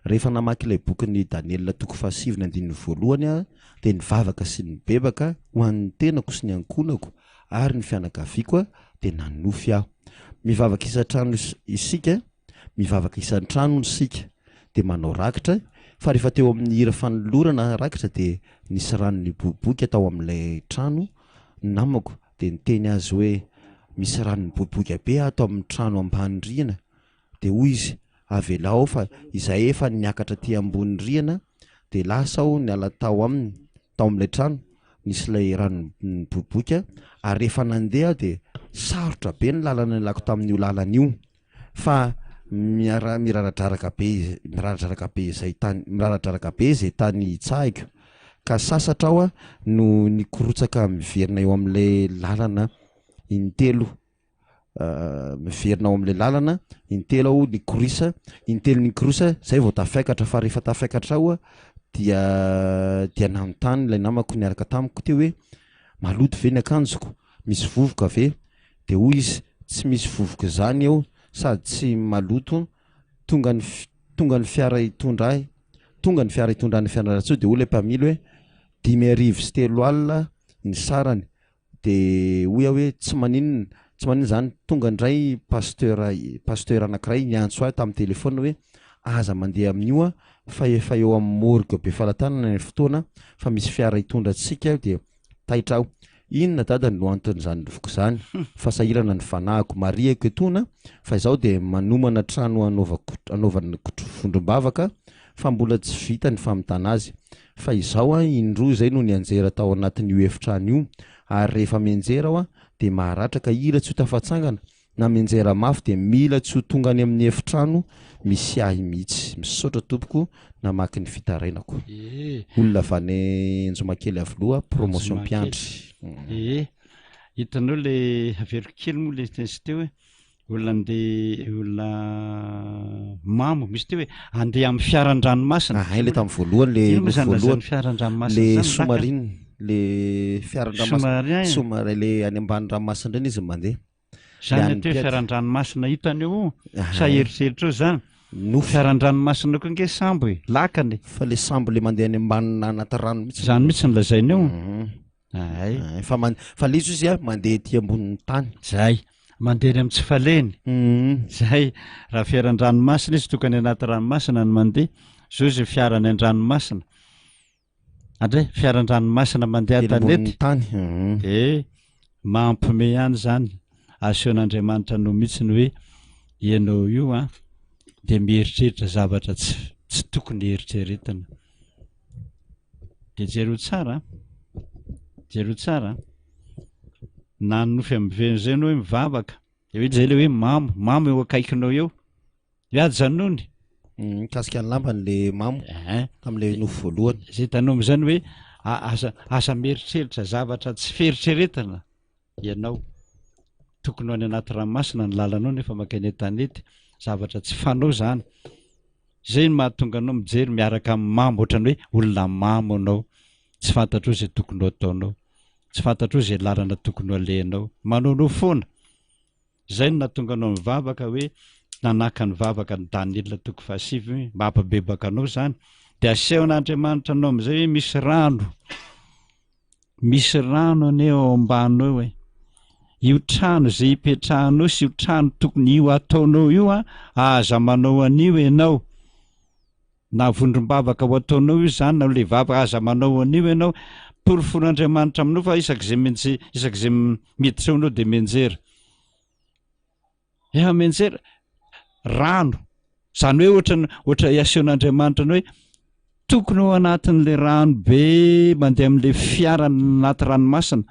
rehefa namaky ilay bokyny Daniel toko 7:1 a de nivavaka sy ny bebaka ho an'ny tenako sy ny ankonako ary ny fianakaviako a de nanofy aho mivavaka isan-trano isika mivavaka isan-trano isika de manao rakitra fa rehefa teo amin'ny hira fanolorana rakitra de nisy ranony boboky atao amin'ilay trano namako de niteny azy hoe misy ranony boboky be atao amin'ny trano ambany rihana de hoy izy avelao fa izay efa niakatra ty ambony rihana de lasa aho niala tao aminy tao amin'ilay trano nisy ilay ranony boboky ary rehefa nandeha de sarotra be ny lalana lako tamin'io lalana io fa miraradraraka be zay tany hitsahiko ka sasatra aho a no nikorotsaka miverina eo amin'ilay lalana intelo miverina ao amin'ilay lalana intelo aho intelo nikorosa zay vao tafiakatra fa rehefa tafiakatra aho a dia nanontany ilay namako niaraka tamiko teo hoe maloto ve ny akanjoko misy vovoka ve de hoy izy tsy misy vovoka zany eo sady tsy maloto tonga ny fiara hitondrany fianarantso de olay mpamily hoe 5:03 alina ny sarany de hoy aho hoe tsy maninona zany tonga indray pasteur anankiray niantso ahy tamin'ny telefona hoe aza mandeha amin'io a fa efa eo amin'ny morgue be falatanana ny fotoana fa misy fiara hitondratsika de taitra aho inona dada no anton'izany lovoko zany fa sahirana ny fanahiko mariako etona fa izaho de manomana trano anaovany vondrombavaka fa mbola tsy vita ny famitana azy fa izaho a indroa zay no ny anjera tao anatin'io efitrano io ary rehefa mianjera aho a de maharatraka hira tsy ho tafatsangana na mianjera mafy de mila tsy ho tonga any amin'ny efitrano misy ahy mihitsy misaotra tompoko namaky ny fitarainako olona vany enjomakely avoloha promotion mpiandry hitanao le averiko kely moa le sy teo hoe olona olona mamo misy teo hoe andeha amin'ny fiaran-dranomasina le tamin'ny voalohany fiaran-dranomasina le somarine le fiaran-dranomasina somary le any ambany ranomasina reny izy mandeha zany hoe fiaran-dranomasina hitany eo sa eritreritra eo zany no fiaran-dranomasina koa nge sambo e lakany fa le sambo le mandeha any ambanina anaty rano mihitsy zany mihitsy ny lazainy eo fa le izy a mandeha ety ambonin'ny tany zay mandeha amin'ny tsy faleny zay raha fiaran-dranomasina izy tokany anaty ranomasina ny mandeha zao izy fiarany an-dranomasina andre fiaran-dranomasina mandeha tanety tany mampime ihany zany aseon'Andriamanitra no mihitsy ny hoe ianao io a de mieritreritra zavatra tsy tokony eritreretana de jero tsara na nofy am'veny zay no hoe mivavaka de zay le hoe mamo eo akaikinao eo iady zanony mikasika any lambany le mamo tam'le nofo voalohany zay tanao am'zany hoe asa mieritreritra zavatra tsy fieritreretana ianao tokony any anaty ranomasina ny lalanao nefa makany tanety zavatra tsy fanao zany zay no mahatonga anao mijery miaraka amin'ny mamo ohatrany hoe olona mamo anao tsy fantatro zay tokony ataonao tsy fantatro zay lalana tokony alehanao manaonao foana zay no nahatonga anao mivavaka hoe nanaka ny vavaka ny Daniela toko 7 mampabebaka anao zany de asehon'Andriamanitra anao am'izay hoe misy rano aneo ambanao eo io trano zay hipetrahanao sy io trano tokony io ataonao io a aza manao anio ianao na vondrombavaka ho ataonao io zany na le vavaka aza manao anio ianao porofon'Andriamanitra aminao fa isak'izay miditra anao de menjera efa menjera rano zany hoe ohatra aseon'Andriamanitra anao hoe tokony ao anatin'le rano be mandeha amin'le fiara anaty ranomasina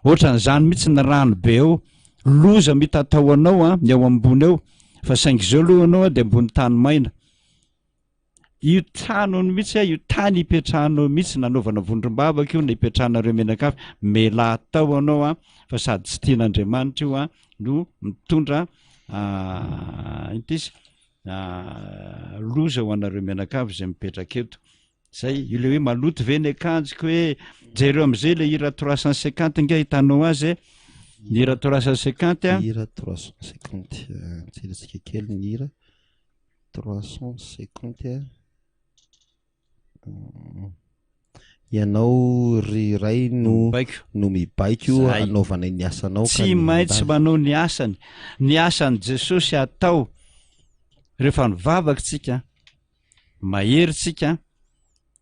ohatran'izany mihitsy ny rano be eo loza mitatao anao a ny ao ambony eo fa saingy zao aloha anao a de ambony tany maina io tranony mihitsy io tany hipetrahanao mihitsy nanaovana vondrombavaka io na hipetrahanareo menakafy mela tao anao a fa sady tsy tian'Andriamanitra io a no mitondra intizy loza ho anareo menakavy zay mipetraka eto zay io le hoe maloto ve ny akanjiko hoe jereo am'izay le hira 350 nga hitanao azy ny hira 350 hira 350 tsiratsika kely ny hira 350 ianao riray no mibaiko anaovana ny asanao tsy maintsy manao ny asany Jesosy atao rehefa nivavaka tsika mahery tsika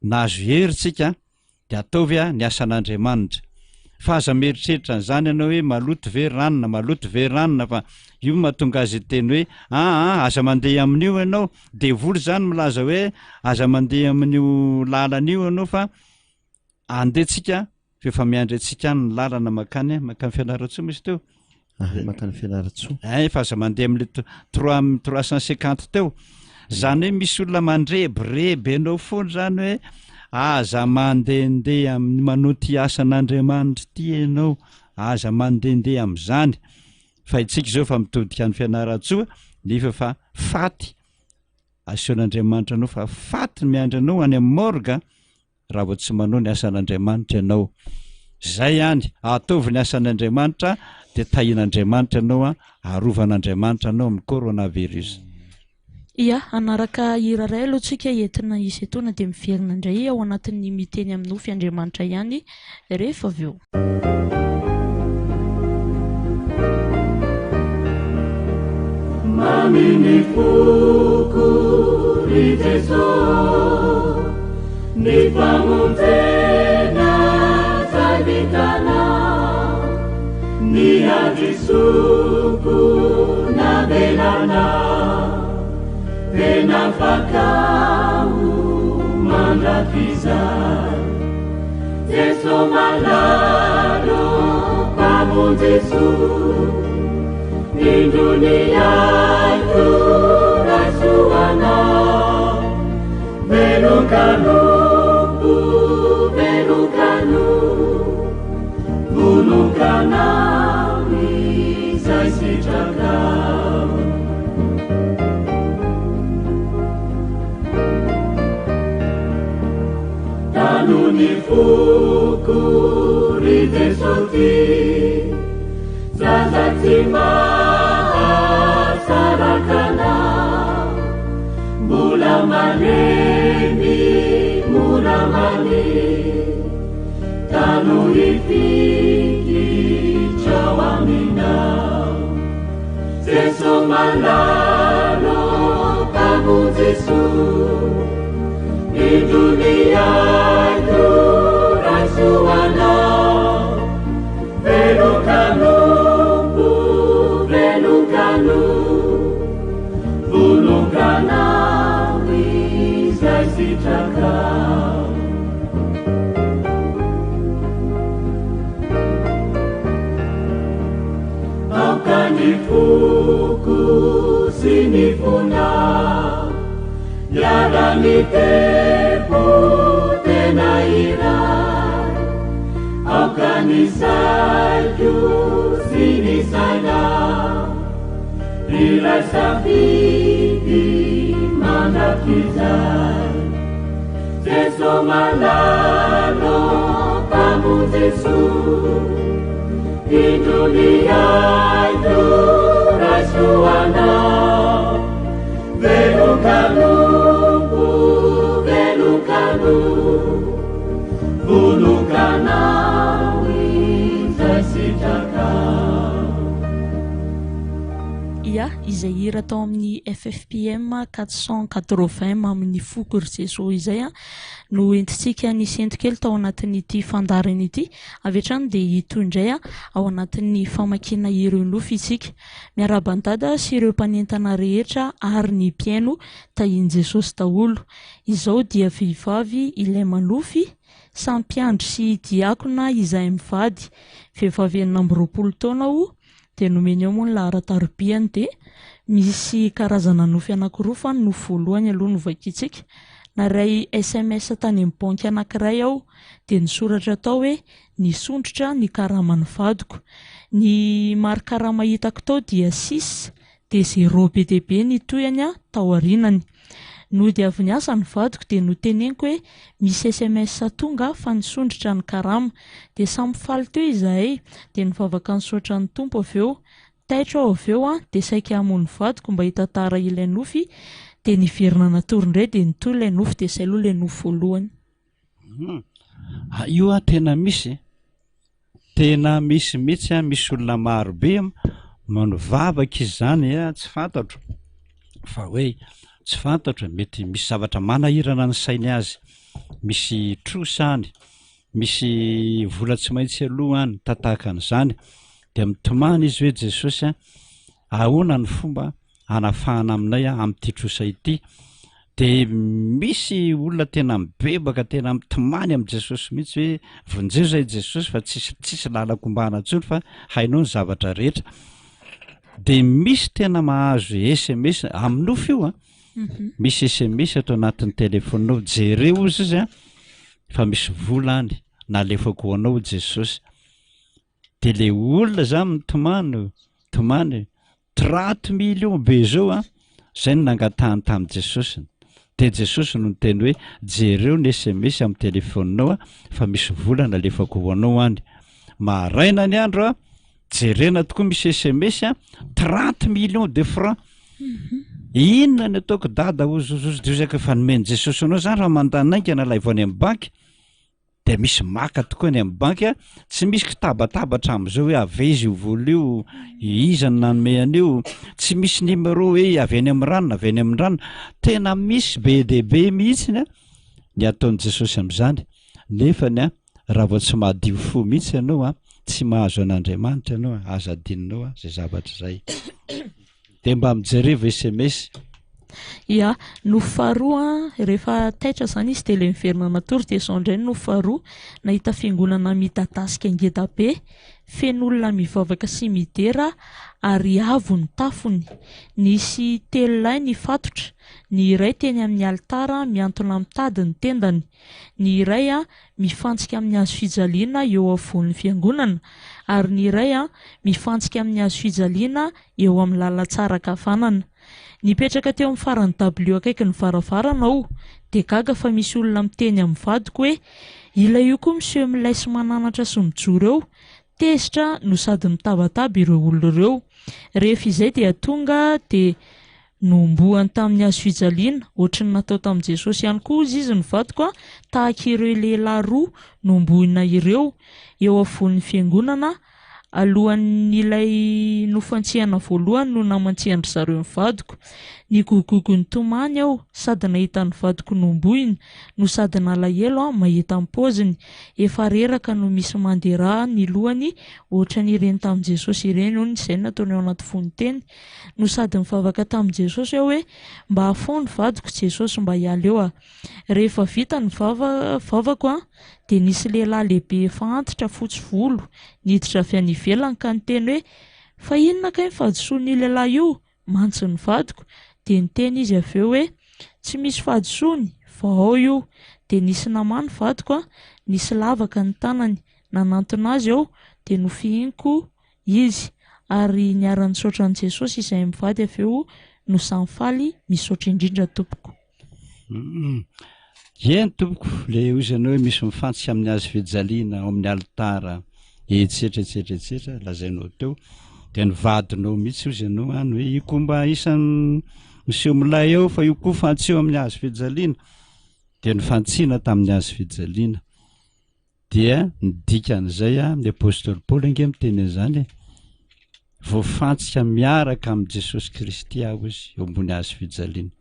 nahazo hery tsika de ataovy a ny asan'Andriamanitra fa aza mieritreritra n'izany ianao hoe maloto ve ranona fa io mahatonga azy teny hoe aza mandeha amin'io ianao de voly zany milaza hoe aza mandeha amin'io lalana io ianao fa andetsika fefa miandry atsika ny lalana makany fianaratsoa misy teo makany fianaratsoa fa aza mandeha am'le 350 teo zany hoe misy olona mandrebreby anao foana zany hoe aza mandehandeha amin'ny manao ty asan'Andriamanitra ty ianao aza mandehandeha am'izany fa itsika zao fa mitodika ny fianaratsoa nefa fa faty aseon'Andriamanitra anao fa faty ny miandry anao any amin'ny morga raha vao tsy manao ny asan'Andriamanitra ianao zay ihany ataovy ny asan'Andriamanitra de tahin'Andriamanitra ianao a arovan'Andriamanitra anao amin'ny coronavirus ia anaraka iraray aloha tsika entina isy etona de miverina indray ao anatin'ny miteny amin'ny nofy Andriamanitra ihany rehefa avy eo Mamini foko ry Jesosy ny famonjena zay vitanao niadisuku navelana tena fakao mandrakizay Jesu malalo pamon Jesu induniaiko rasuanao velokanopo velokano volonkanao izay sitrakao tanoni foko ry Jesosy zaza tsy mahasarakanao mbola malemy mora malemy tanoni fikitrao aminao Jesu malalo pamon Jesu induniaiko rasuanao velokanopo velokano volonkanao izay sitrakao aoka ny foko sy ny fona yada ny tempo tena iray aoka ny saiko sy ny sainao iray safidy mandrakizay Jesu malalo pamon Jesu induniaiko rasuanao velokanopo velokano volonkanao izay sitrakao ia izay hira tao amin'ny FFPM 480 amin'ny foko ry Jesu izay no entintsika nisy entokely tao anatin'ity fandarana ity avy hatrany dia hitondray ao anatin'ny famakina ireo nofy isika miarabandada sy ireo mpanentana rehetra ary ny mpiaino tahiny Jesosy daholo izao dia vehivavy ilay manofy sampiandry sy diakona izay mivady vehivavy 20 taona o dia nomeny eo moa ny laharatarobiny dia misy karazana nofy anankiroa fa ny nofy voalohany aloha novakitsika naray SMS tany amin'ny banky anankiray ao dia nisoratra tao hoe nisondrotra ny karaman'ny vadiko ny maro karama hitako tao dia 6 dia 0 be dia be ny toyany tao arinany no dia avy niasa ny vadiko dia noteneniko hoe misy SMS tonga fa nisondrotra ny karama dia samy faly teo izahay dia nivavaka nisaotra ny tompo avy eo taitra ao avy eo dia saika hamono vadiko mba hitantara ilay nofy dia niverina natory dia nitoy ilay nofy dia izay aloha ilay nofy voalohany io tena misy mihitsy misy olona marobe manovavaka izany tsy fantatro fa hoe tsy fantatro mety misy zavatra manahirana ny sainy azy misy trosany misy vola tsy maintsy aloha any tataka an'izany dia mitomany izy hoe Jesosy ahoana ny fomba hanafahana aminay amin'ity trosa ity dia misy olona tena mibebaka tena mitomany amin'ny Jesosy mihitsy hoe vonjeo zay Jesosy fa tsisy lalakombana intsony fa hainao ny zavatra rehetra dia misy tena mahazo SMS amin'ny nofy io misy SMS atao anatin'ny telefoninao jereo izy izy fa misy vola any nalefako ho anao Jesosy dia le olona zany mitomany 30 millions be zao zay no nangatahany tamin'i Jesosy dia Jesosy no niteny hoe jereo ny SMS amin'ny telefoninao fa misy vola nalefako ho anao any maraina ny andro jerena tokoa misy SMS 30 millions de francs inona ny ataoko dada ozozozaka fa nomeny Jesosy anao zany raha mandanaingana ilay voany amin'ny banky dia misy maka tokoa ny amin'ny banky tsy misy kitabatabatra amin'izao hoe aveza io vola io izany nanome an'io tsy misy numéro hoe avy any amin'ny rano avy any amin'ny rano tena misy be dia be mihitsy ny ataon'i Jesosy amin'izany nefany raha vao tsy mahadio fo mihitsy ianao a tsy mahazo an'Andriamanitra ianao a aza adinonao a zay zavatra zay de mba mijereva SMS. Ya, no faharoa rehefa taitra zany izy de le miverina natory de zao indray no faharoa nahita fiangonana midadasika ngeda be feno olona mivavaka sy midera ary avo ny tafony, nisy telo lahy nifatotra, ny iray teny amin'ny altara miantona amin'ny tady ny tendany, ny iray a mifantsika amin'ny hazo fijaliana eo afovoan'ny fiangonana ary ny iray a mifantsika amin'ny hazo fijaliana eo amin'ny lalan-tsara-kavanana. Nipetraka teo amin'ny faran'ny dabilio akaiky ny varavarana aho de gaga fa misy olona miteny amin'ny vadiko hoe ilay io koa miseho milay sy mananatra sy mijoro eo, tezitra no sady mitabataba ireo olona ireo. Rehefa izay dia tonga de nomboany tamin'ny hazo fijaliana ohatrany natao tamin'i Jesosy ihany koa izy ny vadiko tahaka ireo lehilahy roa nomboina ireo eo afovoan'ny fiangonana alohan'ilay nofantsihana voalohany no namantsihandry zareo ny vadiko. Ny gogogo ny tomany aho sady nahita ny vadiko nomboina no sady nalahelo mahita ny paoziny, efa reraka no misy mandera ny lohany ohatrany ireny tamin'i Jesosy ireny hono izay nataony ao anaty foniteny, no sady mivavaka tamin'i Jesosy aho hoe mba hafao ny vadiko Jesosy mba hiala eo a. Rehefa vita ny vavako de nisy lehilahy lehibe efa antitra fotsy volo niditra avy any ivelany ka niteny hoe fa inona kay fahadisoan'io lehilahy io, mantsy ny vadiko. De niteny izy avy eo hoe tsy misy fahadisoany fa ao io. De nisy namany vadiko nisy lavaka ny tanany, nanantona azy aho de nofihiniko izy ary niara nisaotra an' Jesosy izay mivady avy eo no samifaly misaotra indrindra tompoko. Eny tompoko, le ozy anao hoe misy mifantsika amin'ny hazo fijaliana ao amin'ny altara etsetra lazainao teo de nivadinao mihitsy ozy ianao any hoe io koa mba isan'ny miseho milay eo fa io koa fantseo amin'ny hazo fijaliana de nifantsiana tamin'ny hazo fijaliana dia nidikan'izay ny apôstôly Paoly ange miteny an'izany voafantsika miaraka amin'ny Jesosy Kristy aho izy eo ambony hazo fijaliana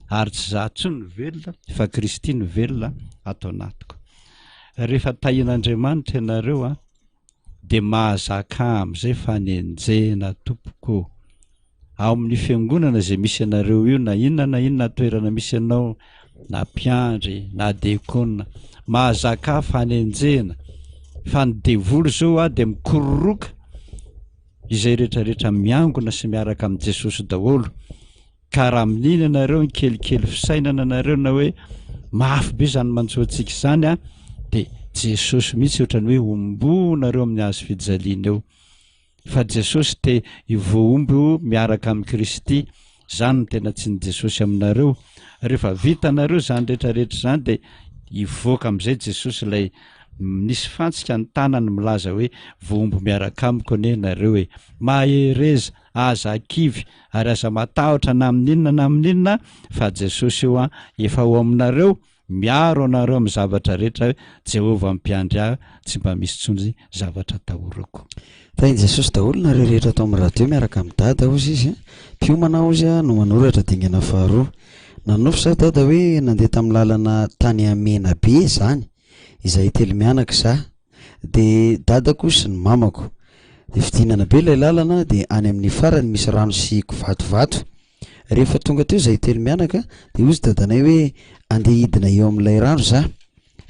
ary tsy za tsony ny velona fa Kristy ny velona atao anatiko. Rehefa tahin'Andriamanitra ianareo de mahazaka amin'izay fanenjena tompoko ao amin'ny fiangonana zay misy ianareo io, na inona toerana misy ianao, na mpiandry na dekona, mahazaka fanenjena fa ny devoly zao de mikororoka izay rehetrarehetra miangona sy miaraka amin'ny Jesosy daholo. Ka raha amin'iny ianareo ny kelikely fisainana anareo na hoe mafy be zany mantsoantsika izany de Jesosy mihitsy ohatrany hoe ombonareo amin'ny hazo fijaliana eo, fa Jesosy te ivoombo miaraka amin'ny Kristy, zany no tena tsy ny Jesosy aminareo. Rehefa vitanareo zany rehetrarehetra zany de ivoaka amin'izay Jesosy ilay nisy fantsika ny tanany milaza hoe voombo miaraka amiko ane nareo hoe mahereza aza kivy ary aza matahotra na amin'inona fa Jesosy eo efa ao aminareo, miaro anareo amin'ny zavatra rehetra, Jehovah mpiandry aho tsy mba misy tsonjy zavatra tahorako. Tainy Jesosy daholo na rehetra atao amin'ny radio miaraka amin'ny dada ozy izy piomana ozy no manoratra dingana faharoa nanofo za dada hoe nandeha tamin'ny lalana tany amena be zany izay telo mianaka za de dadako sy ny mamako de fidinana be ilay lalana de any amin'ny farany misy rano sy kovatovato. Rehefa tonga teo zay telo mianaka de ozy dadanay hoe andeha hidina eo amin'ilay rano za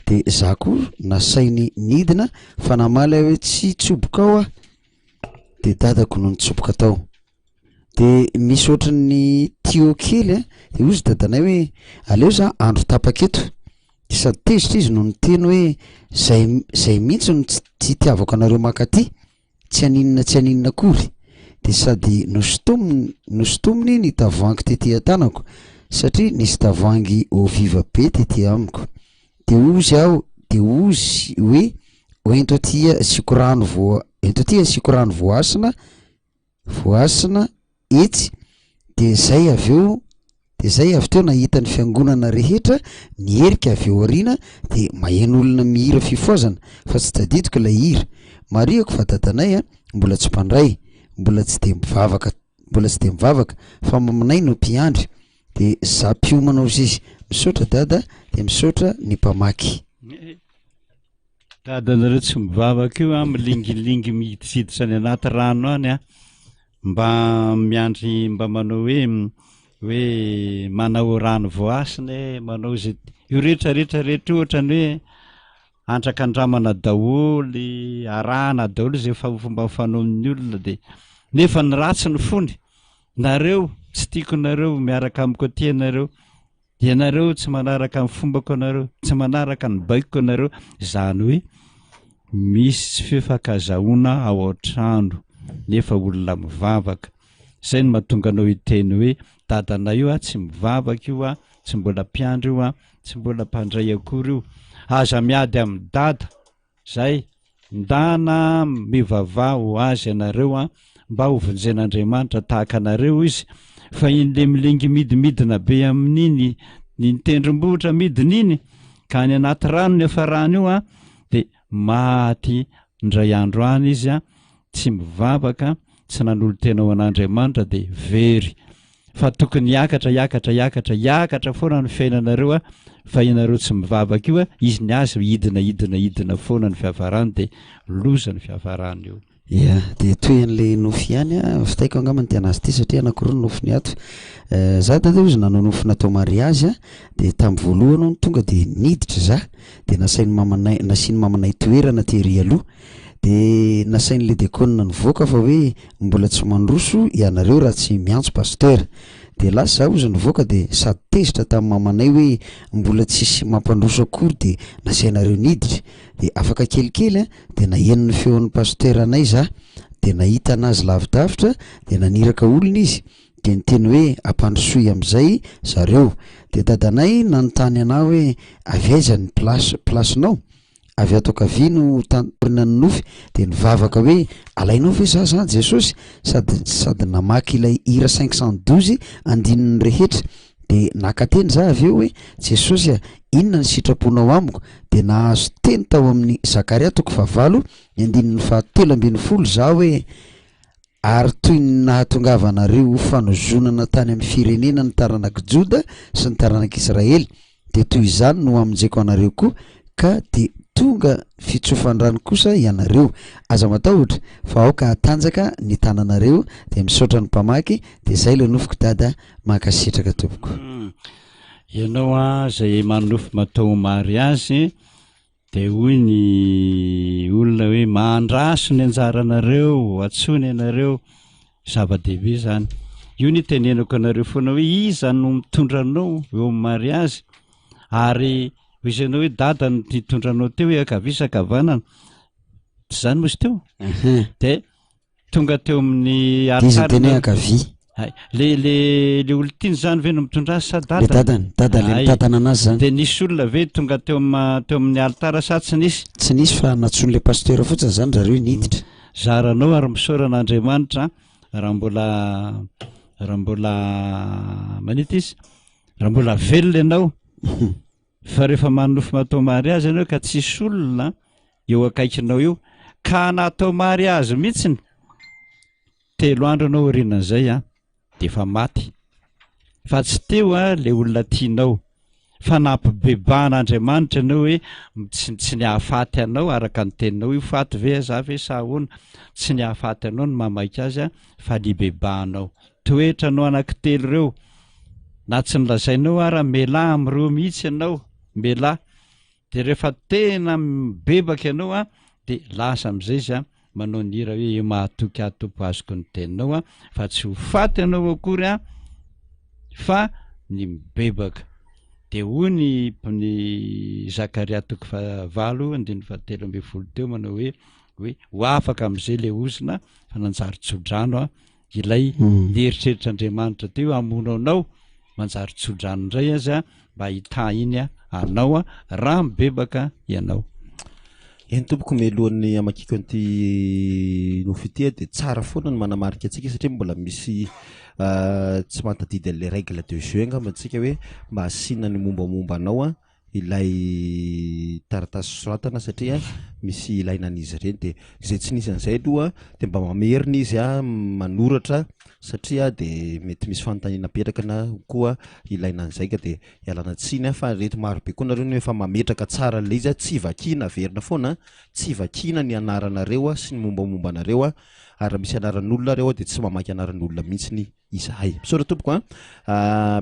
de za koa nasainy nidina fa namaly hoe tsy tsoboka ao de dadako no nitsoboka tao de misy ohatran'ny tio kely de ozy dadanay hoe aleo za andro tapaketo de sady tezitra izy no niteny hoe zay mihitsy no tsy tiavako anareo makaty, tsy aninona akory, de sady nosotominy ny tavoangy tetỳ tanako satria nisy tavoangy oviva be tetỳ amiko de ozy aho de ozy hoe ento aty sikorano voasina etsy de zay avy teo nahita ny fiangonana rehetra nierika avy eo arina de maheno olona mihira fifoazana fa tsy tadidiko ilay hira, mariako fa dadanay mbola tsy mpandray, mbola tsy de mivavaka fa maminay no mpiandry de za piomana ozy izy misaotra dada de misaotra ny mpamaky. dadanareo tsy mivavaka io a milingilingy misiditra ny anaty rano any a mba miandry mba manao hoe manao rano voasiny manao zay io rehetrarehetrarehetra ohatrany hoe andraka-andramana daholy arahana daholy zay fomba fanao amin'ny olona de nefa ny ratsy ny fony nareo tsy tiako nareo miaraka amiko aty anareo ianareo tsy manaraka amin'ny fombako anareo tsy manaraka ny baikoko anareo zany hoe misy tsy fifakazahoana ao an-trano nefa olona mivavaka zay no mahatonga anao hiteny hoe dadana io a tsy mivavaka io a tsy mbola mpiandry io a tsy mbola mpandray akory io aza miady amin'ny dada zay ndana mivavah ho azy ianareo a mba hovonjen'Andriamanitra tahaka anareo izy fa in'le milingy midimidina be amin'iny ny tendrombohitra midina iny ka ny anaty rano ny afarany io a de maty ndray andro any izy a tsy mivavaka tsy nanolo tena ho an'Andriamanitra de very fa tokony hiakatra foana ny fiainanareo a fa ianareo tsy mivavaka io a izy ny azy idina foana ny fiavarany de loza ny fiavarany io ia de toen'le nofy ihany a fitaiko angamany tena azy ty satria anankiroa ny nofiny ato za dada ozy nanao nofy natao mariazy a de tamin'ny voalohany no tonga de niditra za de nasiany mamanay toerana tery aloha de nasain'le dekona nivoaka fa hoe mbola tsy mandroso ianareo raha tsy miantso pasteur de lasa za ozy nivoaka de sady tezitra tamin'ny mamanay hoe mbola tsisy mampandroso akory de nasainareo niditra de afaka kelikely a de nahenony feon'ny pasteur anay za de nahita anazy lavidavitra de naniraka olona izy de niteny hoe ampandrosoy am'izay zareo de dadanay nanontany ana hoe avy aiza ny placenao avy ato kavino tantorina ny nofy de nivavaka hoe alainao ve za zany Jesosy sady namaky ilay hira 512 andininy rehetra de nakateny za avy eo hoe Jesosy a inona ny sitraponao amiko de nahazo teny tao amin'ny Zakaria 9 ny andininy 17 za hoe ary toy ny nahatongavanareo fanozonana tany amin'ny firenena ny taranak' Joda sy ny taranak' Israely de toy izany no aminjeko anareo koa ka de tonga fitsofandrano kosa ianareo aza matahotra fa aoka atanjaka ny tananareo de misaotra ny mpamaky de zay le nofiko dada makasitraka tompoko ianao a zay manofy matao mariazy de hoy ny olona hoe mahandraso ny anjaranareo atsony ianareo zava-dehibe zany io ny tenenako anareo foana hoe iza no mitondranao eo amin'ny mariazy ary izy anao hoe dada ny titondranao teo hoe akavisakavanana zany mosy teo de tonga teo amin'ny teny akavy le olo tiany zany ve no mitondra azy sa dadany tatana anazy zany de nisy olona ve tonga teo amin'ny altara sa tsy nisy fa natsony le pasteur fotsiny zany zareo niditra zaranao ary misoran'Andriamanitra raha mbola manita izy raha mbola velona ianao fa rehefa manofy matao mariazy ianao ka tsisy olona eo akaikinao eo ka natao mariazy mihitsiny 3 andro anao orinan'izay a de fa maty fa tsy teo a le olona tianao fa nampibebahanaandriamanitra ianao hoe tsy ny hahafaty anao araka ny teninao io faty ve za ve sa ahoana tsy ny hahafaty anao ny mamaky azy a fa nibebahanao toetra anao anankitelo ireo na tsy nilazainao ara mela am'ireo mihitsy ianao mela de rehefa tena mibebaka ianao a de lasa am'izay izy a manao nira hoe mahatoky atompo azoko ny teninao a fa tsy ho faty ianao akory a fa ny mibebaka de hoy ny Zakaria 9:7 teo manao hoe ho afaka am'izay le ozina fa nanjary tsodrano a ilay nieritreritran'Andriamanitra teo amono anao manjary tsodrano indray azy a mba hita iny a anao a raha mibebaka ianao eny tompoko melohan'ny amakiko an'ity nofy ity de tsara foana ny manamarika antsika satria mbola misy tsy mantadidy an'le règle de jeu angamba antsika hoe mba asinany mombamomba anao a ilay taratasy soratana satria misy ilainan'izy ireny de zay tsy nisy an'izay aloha de mba mamerina izy manoratra satria de mety misy fanontaniana petraka na koa ilainan'izay ka de ialana tsiny fa reto marobe koa nareo efa mametraka tsara le izy tsy vakiana verina foana tsy vakiana ny anaranareo sy ny mombamomba anareo ary misy anaran'olona reo de tsy mamaky anaran'olona mihitsy izahay misaotra tompoko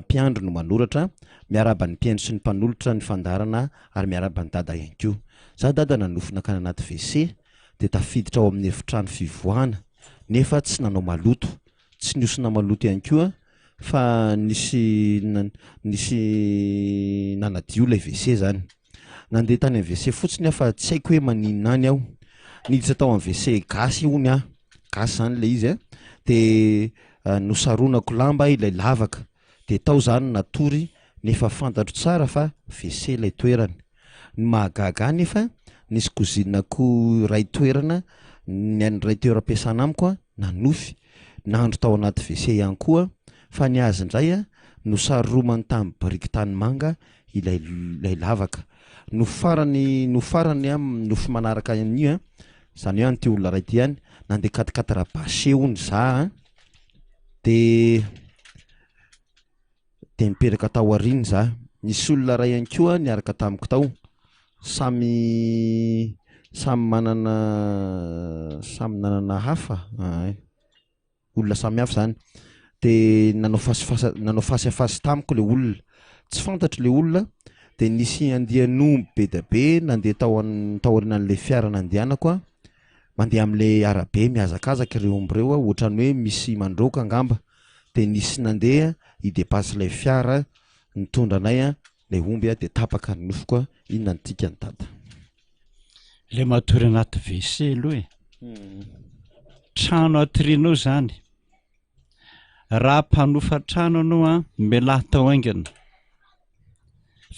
mpiandro no manoratra miaraba ny mpiandro sy ny mpanolotra ny fandarana ary miaraba ny dada ihany koa za dada nanofina kana anaty WC de tafiditra ao amin'ny efitrano fivoahana nefa tsy nanao maloto tsy niosina maloto ihany koa fa nisy nanadio ilay WC zany nandeha tany amin'ny WC fotsiny fa tsy haiko hoe maninona any aho niditra tao amin'ny WC gasy ony gasy zany le izy de nosaronako lamba ilay lavaka de tao zany natory nefa fantatro tsara fa WC ilay toerany ny mahagaga nefa nisy kozinako ray toerana ny ray toeram-piasana amiko nanofy nandro tao anaty WC ihany koa fa ny azy indray nosaromany tamin'ny biriky tany manga ilay lavaka no farany nofy manaraka an'io zany hoe an'ity olona ray ty ihany nandeha katikati rabase ony za de mipetraka tao ariny za nisy olona ray ihany koa niaraka tamiko tao samy nanana hafa olona samy hafa zany de nanao fasy tamiko le olona tsy fantatro le olona de nisy andianomby be da be nandeha tao aorianan'le fiara nandehanako mandeha am'le arabe miazakazaka ireo omby reo ohatrany hoe misy mandroka angamba de nisy nandeha idepasy ilay fiara nitondra anay le omby de tapaka ny nofoko inona nytika ny dada le matory anaty WC aloha trano atrinao zany raha mpanofa trano anao melahy tao aingana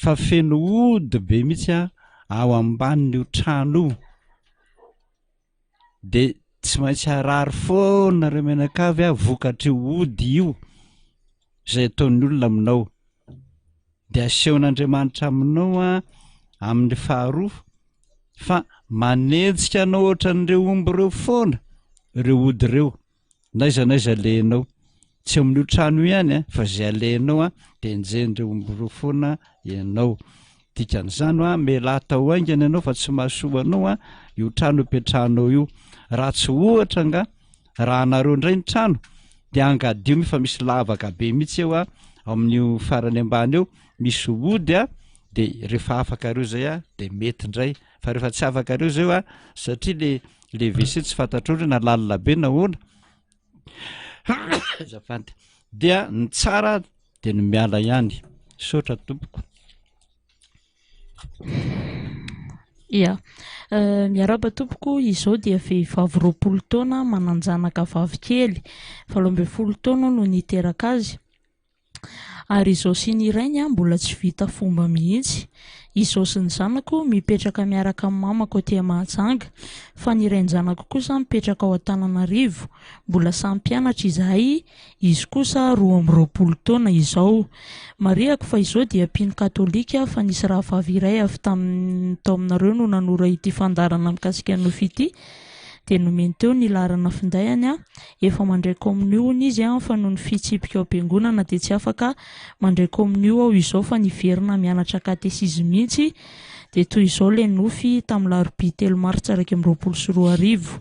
fa feno ody be mihitsy ao ambanin'io trano io de tsy maintsy arary foana reo menakavy vokatryio ody io zay ataon'ny olona aminao de asehon'Andriamanitra aminao amin'ny faharoa fa manetsika anao ohatran'ireo omby reo foana reo ody reo naiza lenao tsy amin'io trano ihany fa zay alenao de enjen'ireo omby reo foana ianao dikan'izany melahy tao aingana ianao fa tsy mahasoa anao io trano ipetrahanao io raha tsy ohatra nga raha anareo indray ny trano de angadio fa misy lavaka be mihitsy eo amin'io farany ambany eo misy ody de rehefa afaka reo zay de mety indray fa rehefa tsy afaka reo zay satria le WC tsy fantatr'olona na lalina be na hoana zafady dia ny tsara de ny miala ihany sotra tompoko miaraba tompoko izao dia vehivavy 20 taona mananjanaka vavikely 17 taona no niteraka azy ary izao sy ny irainy mbola tsy vita fomba mihitsy izao sy ny zanako mipetraka miaraka amin'ny mamako aty Mahajanga fa ny iray zanako kosa mipetraka ao Antananarivo mbola samy mpianatra izahay izy kosa 20 taona izao mariako fa izao dia mpino katolika fa nisy rahavavy iray avy tao aminareo no nanora ity fandarana mikasika ny nofy ity de nomeny teo ny larana findayany efa mandray communion izy fa noho ny fitsipika ao am-piangonana de tsy afaka mandray communion ao izao fa niverina mianatra katesizma mihitsy de toy izao le nofy tamin'ny larobia 3 martsa 2022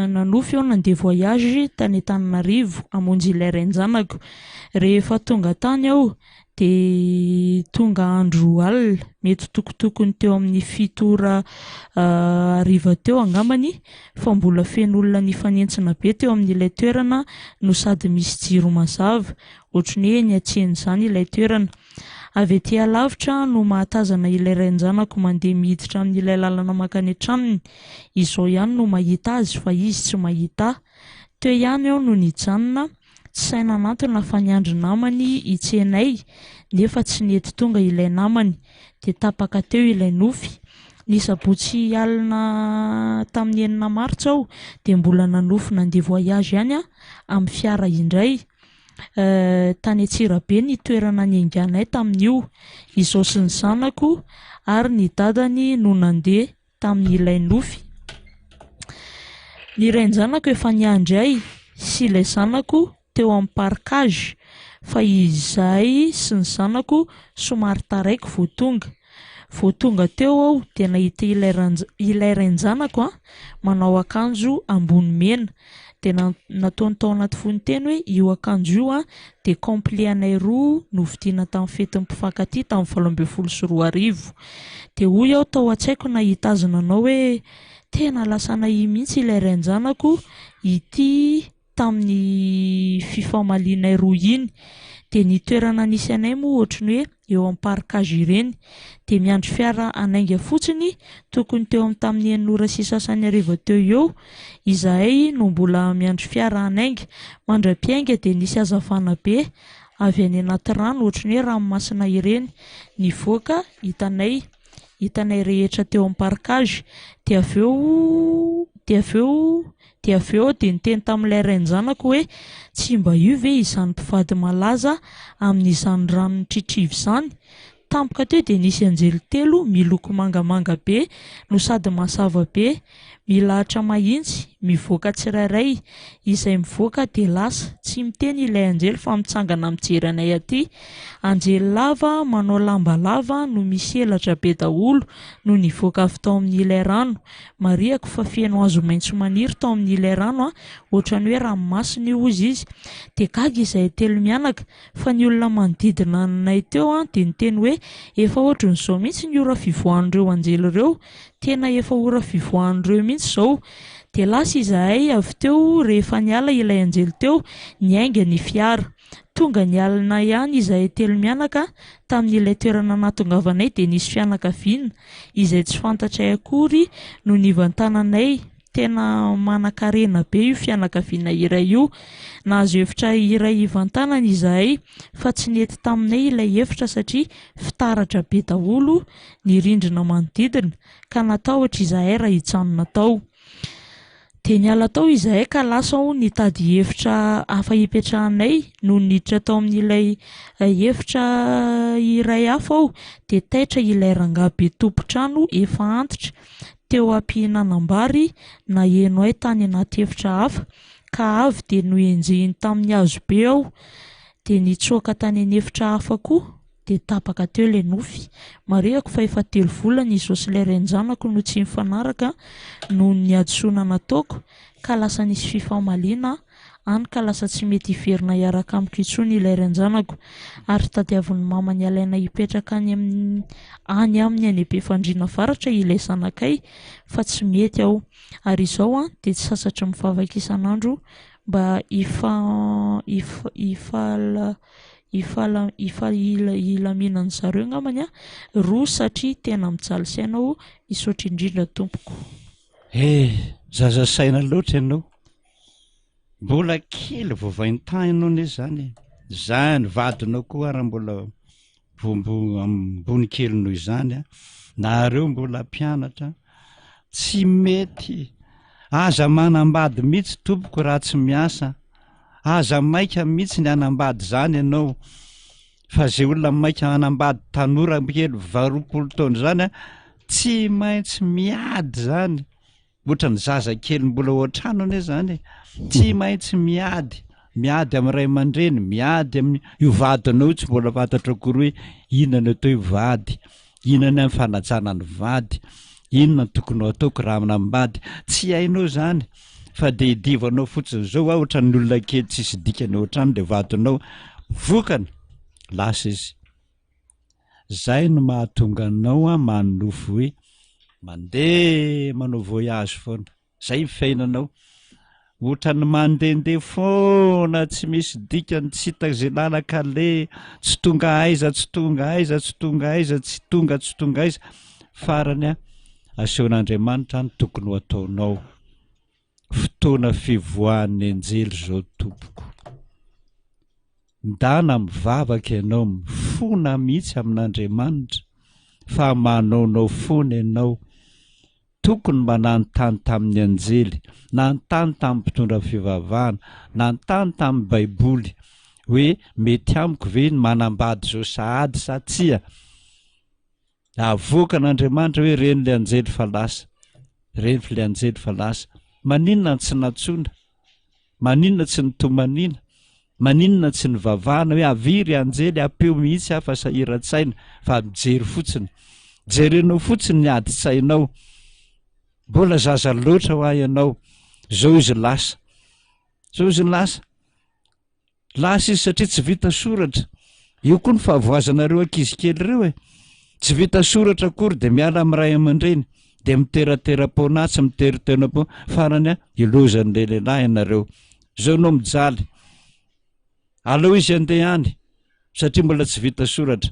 nanofy ao nandeha voyage tany Antananarivo amonjy ilay renjanako rehefa tonga tany aho de tonga andro alina mety tokotokony teo amin'ny 7 ora hariva teo angambany fa mbola feno olona nifanentsina be teo amin'ilay toerana no sady misy jiro mazava ohatrany hoe ny atseny zany ilay toerana avy ety alavitra no mahatazana ilay renjanako mandeha miditra amin'ilay lalana makany atraminy izao ihany no mahita azy fa izy tsy mahita teo ihany aho no nijanona tsy saina anatona fa niandry namany itsenay nefa tsy nety tonga ilay namany de tapaka teo ilay nofy nisabotsy alina tamin'ny 9 martsa aho de mbola nanofy nandeha voyage ihany amin'ny fiara indray tany Antsirabe ny toerana nianganay tamin'io izao sy ny zanako ary ny dadany no nandeha tamin'ny ilay nofy. Ny rainy zanako efa niandray sy ilay zanako teo amin'ny parkage fa izahay sy ny zanako somary taraiky vao tonga teo aho dia nahita ilay rainy zanako manao akanjo ambony mena dia nataony tao anaty foninteny hoe io akanjo io dia complet anay roa novidiana tamin'ny fetin'ny mpifankatia tamin'ny 2024 dia hoy aho tao an-tsaiko nahita azy nanao hoe tena lasa nahy mihitsy ilay rainy zanako ity tamin'ny fifamalinay roa iny dia ny toerana nisy anay moa ohatrany hoe eo amin'ny parkage ireny dia miandry fiara anainga fotsiny tokony teo amin'ny tamin'ny 9:30 teo eo izahay no mbola miandry fiara anainga mandra-piainga dia nisy hazavana be avy any anaty rano ohatrany hoe ranomasina ireny nivoaka hitanay rehetra teo amin'ny parkage dia avy eo dia niteny tamin'ilay rainy zanako hoe tsy mba io ve izany mpivady malaza amin'izany rano tritrivo izany. Tampoka teo dia nisy anjely telo miloko mangamanga be no sady mazava be milahatra mahitsy mivoaka tsirairay izay mivoaka dia lasa tsy miteny ilay anjely fa mitsangana mijery anay aty. Anjely lava manao lamba lava no misy elatra be daholo no nivoaka avy tao amin'ilay rano. Mariako fa feno hazo maitso maniry tao amin'ilay rano ohatrany hoe ranomasina io izy dia gaga izahay telo mianaka fa ny olona manodidina anay teo dia niteny hoe efa ohatran'izao mihitsy ny ora fivoahan'ireo anjely ireo tena efa ora fivoahan'ireo mihitsy izao. Dia lasa izahay avy teo rehefa niala ilay anjely teo niainga ny fiara tonga nialana ihany izahay telo mianaka tamin'ilay toerana nahatongavanay dia nisy fianakaviana izay tsy fantatray akory no nivantananay. Tena manan-karena be io fianakaviana iray io. Nahazo hevitra iray hivantanana izahay fa tsy nety taminay ilay hevitra satria fitaratra be daholo ny rindrina manodidina ka natao ohatra izahay raha hijanona tao. Dia niala tao izahay ka lasa nitady hevitra hafa hipetrahanay no niditra tao amin'ilay hevitra iray hafa aho dia taitra ilay rangahy be tompontrano efa antitra teo am-pihinanam-bary na heno ahy tany anaty hevitra hafa ka avy dia noenjehiny tamin'ny hazo be aho dia nitsoaka tany an'hevitra hafa koa dia tapaka teo ilay nofy. Mariako fa efa 3 volana izao sy ilay rainy zanako no tsy mifanaraka noho ny adisoana nataoko ka lasa nisy fifamaliana any ka lasa tsy mety hiverina hiaraka amiko intsony ilay rainy zanako ary tadiavin'ny mamany alaina hipetraka any amin'ny any Befandriana faratra ilay zanakay fa tsy mety aho ary izao dia tsy sasatra mivavaka isan'andro mba ilaminan'ny zareo ngamany roa satria tena mijaly saina aho misaotra indrindra tompoko. Zaza saina loatra ianao mbola kely vovainy tany ianao ne zany zany vadinao koa raha mbola ambony kely noho izany nareo mbola mpianatra tsy mety aza manambady mihitsy tompoko raha tsy miasa aza maika mihitsy ny anambady zany ianao fa zay olona maika anambady tanora kely 20 taona zany tsy maintsy miady zany ohatrany zaza kely mbola ohatrano ane zany tsy maintsy miady amin'ny ray aman-dreny miady amin'ny io vadinao tsy mbola fantatra akory hoe inona atao io vady inona amin'ny fanajana ny vady inona tokony ataoko raha aminambady tsy hainao zany fa dia hidivanao fotsiny zao ohatran'ny olona kely tsisy dikany ohatrano dia vadinao vokana lasa izy. Zay no mahatonga anao manofo hoe mandeha manao voyage foana zay fiainanao ohatrany mandehandeha foana tsy misy dikany tsy hita zay lalaka le tsy tonga aiza tsy tonga aiza farany asehon'Andriamanitra ny tokony ho ataonao. Fotoana fivoahan'ny anjely zao tompoko ndana mivavaka ianao mifona mihitsy amin'Andriamanitra fa manaonao fona ianao tokony mananontany tamin'ny anjely nanontany tamin'ny mpitondra fivavahana nanontany tamin'ny baiboly hoe mety amiko ve ny manambady zao sahady sa tsia avoaka n'Andriamanitra hoe reny le anjely fa lasa reny file anjely fa lasa maninona tsy natsona maninona tsy nitomanina maninona tsy nivavahana hoe aviry anjely apeo mihitsy afa sahiran-tsaina fa mijery fotsiny jerenao fotsiny ny adi-tsainao mbola zaza loatra ho ahy ianao zao izy lasa izy satria tsy vita soratra io koa ny fahavoazanareo ankizy kely ireo tsy vita soratra akory de miala amiray aman-dreny de miteratera-pona tsy miteritena-po farany ilozan'le lehilahy ianareo zao nao mijaly aleo izy andeha any satria mbola tsy vita soratra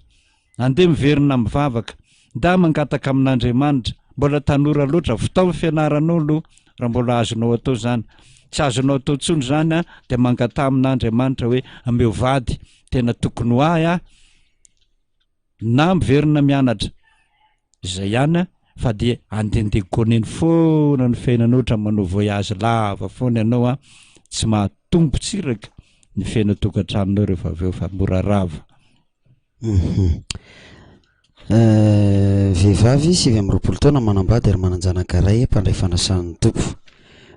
andeha miverina mivavaka nda mangataka amin'Andriamanitra mbola tanora loatra fitaovy fianaranao aloha raha mbola azonao atao zany tsy azonao atao tsony zany de mangata amin'Andriamanitra hoe ameo vady tena tokony ho ahy na miverina mianatra izay ihany fa de andendeha koneny foana ny fiainanao ohatra manao voyage lava foana ianao tsy mahatombo tsiraka ny fiaina tokantranonao rehefa aveo fa mora rava. Vehivavy 7 amby 20 taona manambady ary mananjanaka ray mpandray fanasan'ny tompo